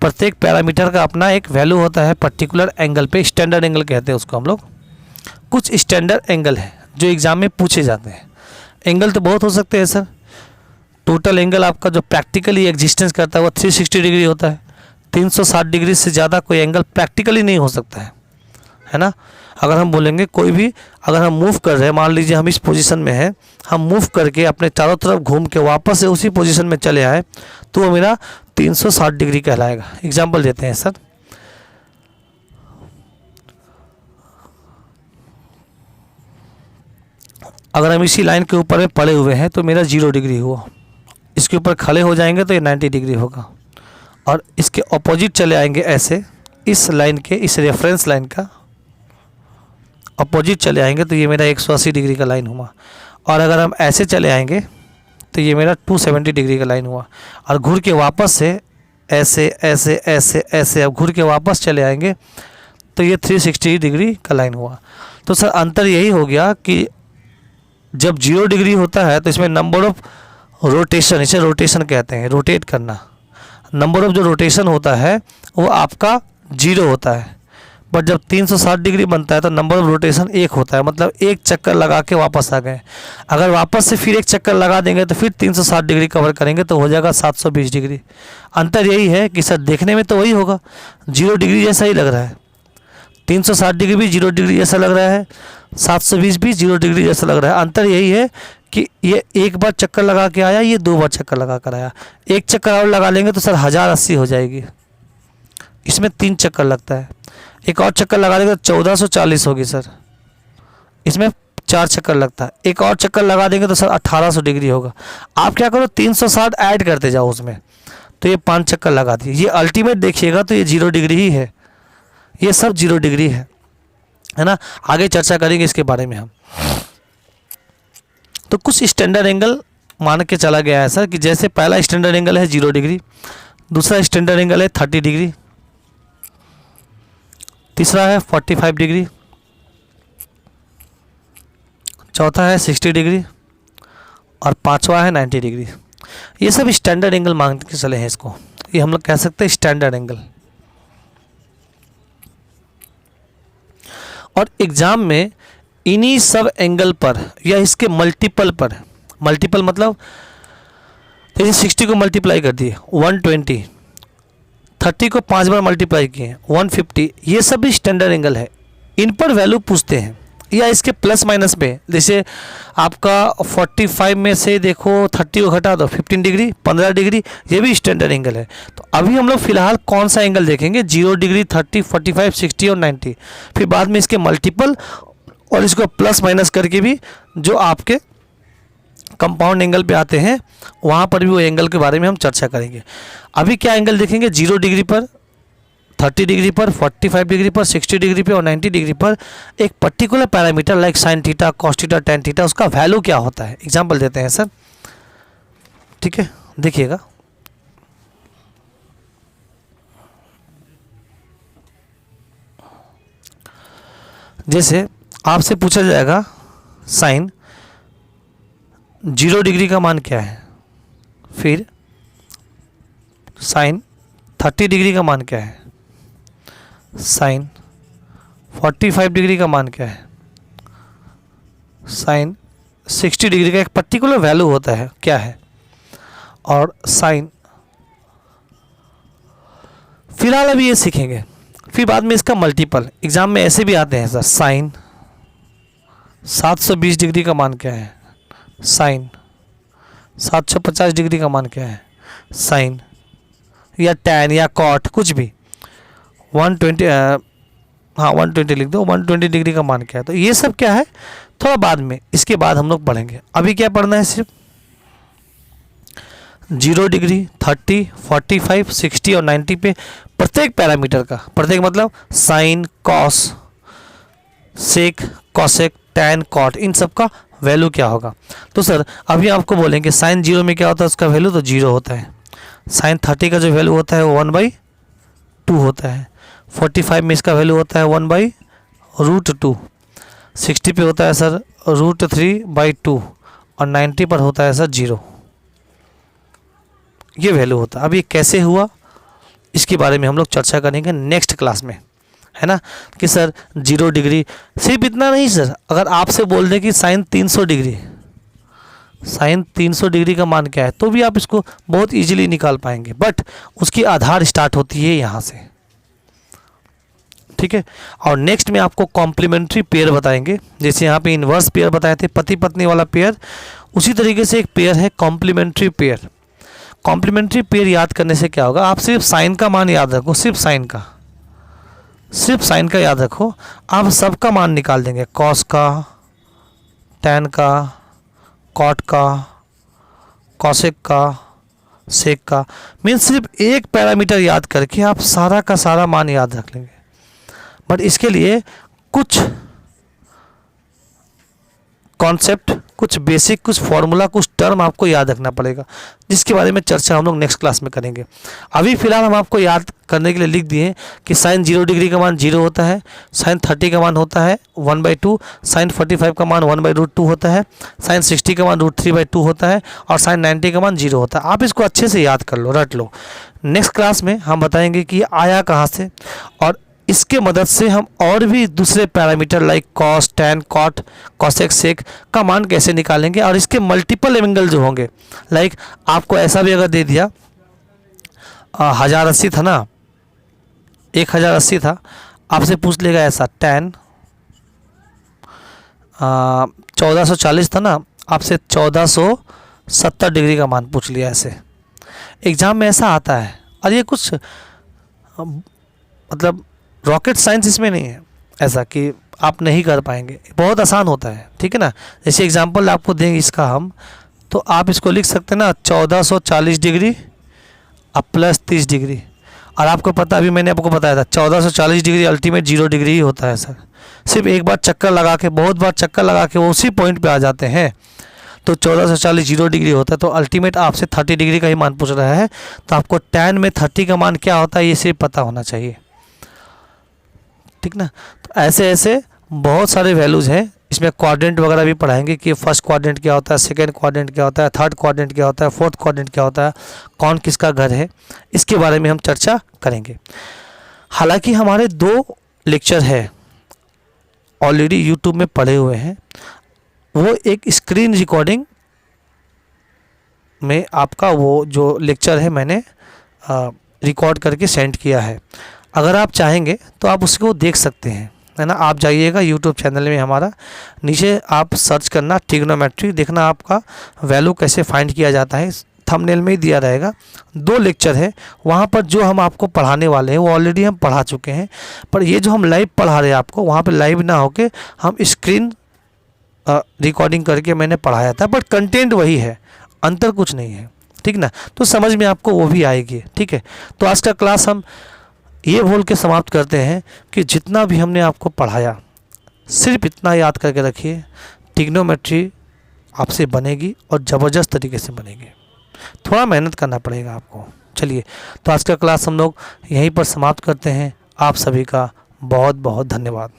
प्रत्येक पैरामीटर का अपना एक वैल्यू होता है पर्टिकुलर एंगल पे, स्टैंडर्ड एंगल कहते हैं उसको हम लोग। कुछ स्टैंडर्ड एंगल है जो एग्जाम में पूछे जाते हैं। एंगल तो बहुत हो सकते हैं सर, टोटल एंगल आपका जो प्रैक्टिकली एग्जिस्टेंस करता है वो 360 डिग्री होता है। 360 डिग्री से ज़्यादा कोई एंगल प्रैक्टिकली नहीं हो सकता है ना। अगर हम बोलेंगे कोई भी, अगर हम मूव कर रहे हैं, मान लीजिए हम इस पोजीशन में हैं, हम मूव करके अपने चारों तरफ घूम के वापस से उसी पोजीशन में चले आए तो वो मेरा 360 डिग्री कहलाएगा। एग्जाम्पल देते हैं सर, अगर हम इसी लाइन के ऊपर में पड़े हुए हैं तो मेरा 0 डिग्री हुआ, इसके ऊपर खड़े हो जाएंगे तो ये 90 डिग्री होगा, और इसके ऑपोजिट चले आएंगे ऐसे, इस लाइन के, इस रेफरेंस लाइन का अपोजिट चले आएंगे तो ये मेरा 180 डिग्री का लाइन हुआ। और अगर हम ऐसे चले आएंगे तो ये मेरा 270 डिग्री का लाइन हुआ, और घूर के वापस से ऐसे ऐसे ऐसे ऐसे अब घूर के वापस चले आएंगे तो ये 360 डिग्री का लाइन हुआ। तो सर अंतर यही हो गया कि जब 0 डिग्री होता है तो इसमें नंबर ऑफ रोटेशन, इसे रोटेशन कहते हैं, रोटेट करना, नंबर ऑफ जो रोटेशन होता है वो आपका 0 होता है। बट जब 360 डिग्री बनता है तो नंबर ऑफ रोटेशन 1 होता है, मतलब एक चक्कर लगा के वापस आ गए। अगर वापस से फिर एक चक्कर लगा देंगे तो फिर 360 डिग्री कवर करेंगे तो हो जाएगा 720 डिग्री। अंतर यही है कि सर देखने में तो वही होगा, 0 डिग्री जैसा ही लग रहा है, 360 डिग्री भी 0 डिग्री जैसा लग रहा है, 720 भी 0 डिग्री जैसा लग रहा है। अंतर यही है कि ये एक बार चक्कर लगा के आया, ये 2 बार चक्कर लगा कर आया। एक चक्कर और लगा लेंगे तो सर 1080 हो जाएगी, इसमें 3 चक्कर लगता है। एक और चक्कर लगा देंगे तो 1440 होगी सर, इसमें 4 चक्कर लगता है। एक और चक्कर लगा देंगे तो सर 1800 डिग्री होगा। आप क्या करो 360 ऐड करते जाओ उसमें, तो ये 5 चक्कर लगा दिए। ये अल्टीमेट देखिएगा तो ये 0 डिग्री ही है, ये सब 0 डिग्री है ना। आगे चर्चा करेंगे इसके बारे में हम। तो कुछ स्टैंडर्ड एंगल मान के चला गया है सर कि जैसे पहला स्टैंडर्ड एंगल है 0 डिग्री, दूसरा स्टैंडर्ड एंगल है 30 डिग्री, तीसरा है 45 डिग्री, चौथा है 60 डिग्री और पांचवा है 90 डिग्री। ये सब स्टैंडर्ड एंगल मान के चले हैं इसको, ये हम लोग कह सकते हैं स्टैंडर्ड एंगल। और एग्जाम में इन्हीं सब एंगल पर या इसके मल्टीपल पर, मल्टीपल मतलब जैसे 60 को मल्टीप्लाई कर दिए 120, 30 को 5 बार मल्टीप्लाई किए 150, ये सब भी स्टैंडर्ड एंगल है। इन पर वैल्यू पूछते हैं या इसके प्लस माइनस पे, जैसे आपका 45 में से देखो 30 को घटा दो 15 डिग्री 15 डिग्री, ये भी स्टैंडर्ड एंगल है। तो अभी हम लोग फिलहाल कौन सा एंगल देखेंगे, 0 डिग्री 30 45 60 और 90, फिर बाद में इसके मल्टीपल और इसको प्लस माइनस करके भी जो आपके कंपाउंड एंगल पे आते हैं वहाँ पर भी वो एंगल के बारे में हम चर्चा करेंगे। अभी क्या एंगल देखेंगे, 0 डिग्री पर, 30 डिग्री पर, 45 डिग्री पर, 60 डिग्री पर और 90 डिग्री पर एक particular parameter like sine theta, cos theta, tan theta, उसका वैल्यू क्या होता है। एग्जांपल देते हैं सर, ठीक है, देखिएगा। जैसे आपसे पूछा जाएगा साइन 0 डिग्री का मान क्या है, फिर साइन 30 डिग्री का मान क्या है, साइन 45 डिग्री का मान क्या है, साइन 60 डिग्री का एक पर्टिकुलर वैल्यू होता है क्या है, और साइन, फिलहाल अभी ये सीखेंगे, फिर बाद में इसका मल्टीपल। एग्जाम में ऐसे भी आते हैं सर, साइन 720 डिग्री का मान क्या है, साइन 750 डिग्री का मान क्या है, साइन या टैन या कॉट, कुछ भी 120, हाँ 120 लिख दो, 120 डिग्री का मान क्या है। तो ये सब क्या है थोड़ा बाद में, इसके बाद हम लोग पढ़ेंगे। अभी क्या पढ़ना है, सिर्फ 0 डिग्री 30 45 60 और 90 पे प्रत्येक पैरामीटर का, प्रत्येक मतलब साइन, कॉस, सेक, कॉसेक, टैन, कॉट, इन सब का वैल्यू क्या होगा। तो सर अभी आपको बोलेंगे साइन 0 में क्या होता है, उसका वैल्यू तो 0 होता है। साइन 30 का जो वैल्यू होता है वो 1/2 होता है। 45 में इसका वैल्यू होता है 1/√2। 60 पे होता है सर √3/2 और 90 पर होता है सर 0। ये वैल्यू होता है। अब ये कैसे हुआ इसके बारे में हम लोग चर्चा करेंगे नेक्स्ट क्लास में, है ना। कि सर 0 डिग्री, सिर्फ इतना नहीं सर, अगर आपसे बोल दें कि साइन 300 डिग्री, साइन 300 डिग्री का मान क्या है, तो भी आप इसको बहुत इजीली निकाल पाएंगे, बट उसकी आधार स्टार्ट होती है यहाँ से, ठीक है। और नेक्स्ट में आपको कॉम्प्लीमेंट्री पेयर बताएंगे, जैसे यहाँ पे इन्वर्स पेयर बताए थे, पति पत्नी वाला पेयर, उसी तरीके से एक पेयर है कॉम्प्लीमेंट्री पेयर। कॉम्प्लीमेंट्री पेयर याद करने से क्या होगा, आप सिर्फ साइन का मान याद रखो, सिर्फ साइन का याद रखो, आप सबका मान निकाल देंगे, कॉस का, टैन का, कॉट का, कॉसेक का, सेक का, मीन्स सिर्फ एक पैरामीटर याद करके आप सारा का सारा मान याद रख लेंगे। बट इसके लिए कुछ कॉन्सेप्ट, कुछ बेसिक, कुछ फॉर्मूला, कुछ टर्म आपको याद रखना पड़ेगा, जिसके बारे में चर्चा हम लोग नेक्स्ट क्लास में करेंगे। अभी फिलहाल हम आपको याद करने के लिए लिख दिए कि साइन 0 डिग्री का मान 0 होता है, साइन 30 का मान होता है 1/2, साइन 45 का मान 1/√2 होता है, साइन 60 का मान √3/2 होता है और साइन 90 का मान 0 होता है। आप इसको अच्छे से याद कर लो, रट लो। नेक्स्ट क्लास में हम बताएंगे कि आया कहाँ से, और इसके मदद से हम और भी दूसरे parameter like cos, tan, cot, cosec, sec का मान कैसे निकालेंगे, और इसके मल्टीपल एंगल जो होंगे, लाइक आपको ऐसा भी अगर दे दिया 1080 था ना, 1080 था, आपसे पूछ लेगा ऐसा टैन 1440 था ना, आपसे 1470 डिग्री का मान पूछ लिया ऐसे। एग्ज़ाम में ऐसा आता है, और ये कुछ मतलब रॉकेट साइंस इसमें नहीं है ऐसा कि आप नहीं कर पाएंगे, बहुत आसान होता है, ठीक है ना। जैसे एग्जांपल आपको देंगे इसका हम, तो आप इसको लिख सकते हैं ना 1440 डिग्री अब प्लस 30 डिग्री, और आपको पता, अभी मैंने आपको बताया था 1440 डिग्री अल्टीमेट 0 डिग्री ही होता है सर। सिर्फ एक बार चक्कर लगा के, बहुत बार चक्कर लगा के वो उसी पॉइंट पे आ जाते हैं, तो 1440 0 डिग्री होता है। तो अल्टीमेट आपसे 30 डिग्री का ही मान पूछ रहा है, तो आपको टैन में 30 का मान क्या होता है ये सिर्फ पता होना चाहिए, ठीक ना। तो ऐसे ऐसे बहुत सारे वैल्यूज़ हैं इसमें क्वाड्रेंट वगैरह भी पढ़ाएंगे कि फर्स्ट क्वाड्रेंट क्या होता है, सेकंड क्वाड्रेंट क्या होता है, थर्ड क्वाड्रेंट क्या होता है, फोर्थ क्वाड्रेंट क्या होता है, कौन किसका घर है, इसके बारे में हम चर्चा करेंगे। हालांकि हमारे 2 लेक्चर है ऑलरेडी यूट्यूब में पड़े हुए हैं, वो एक स्क्रीन रिकॉर्डिंग में आपका वो जो लेक्चर है मैंने रिकॉर्ड करके सेंड किया है। अगर आप चाहेंगे तो आप उसको देख सकते हैं, है ना। आप जाइएगा यूट्यूब चैनल में हमारा, नीचे आप सर्च करना ट्रिग्नोमेट्री, देखना आपका वैल्यू कैसे फाइंड किया जाता है, थंबनेल में ही दिया रहेगा। 2 लेक्चर है वहाँ पर जो हम आपको पढ़ाने वाले हैं वो ऑलरेडी हम पढ़ा चुके हैं, पर ये जो हम लाइव पढ़ा रहे हैं आपको, वहाँ पर लाइव ना होके हम स्क्रीन रिकॉर्डिंग करके मैंने पढ़ाया था, बट कंटेंट वही है, अंतर कुछ नहीं है, ठीक ना। तो समझ में आपको वो भी आएगी, ठीक है। तो आज का क्लास हम ये बोल के समाप्त करते हैं कि जितना भी हमने आपको पढ़ाया सिर्फ इतना याद करके रखिए, ट्रिग्नोमेट्री आपसे बनेगी और ज़बरदस्त तरीके से बनेगी। थोड़ा मेहनत करना पड़ेगा आपको। चलिए, तो आज का क्लास हम लोग यहीं पर समाप्त करते हैं। आप सभी का बहुत बहुत धन्यवाद।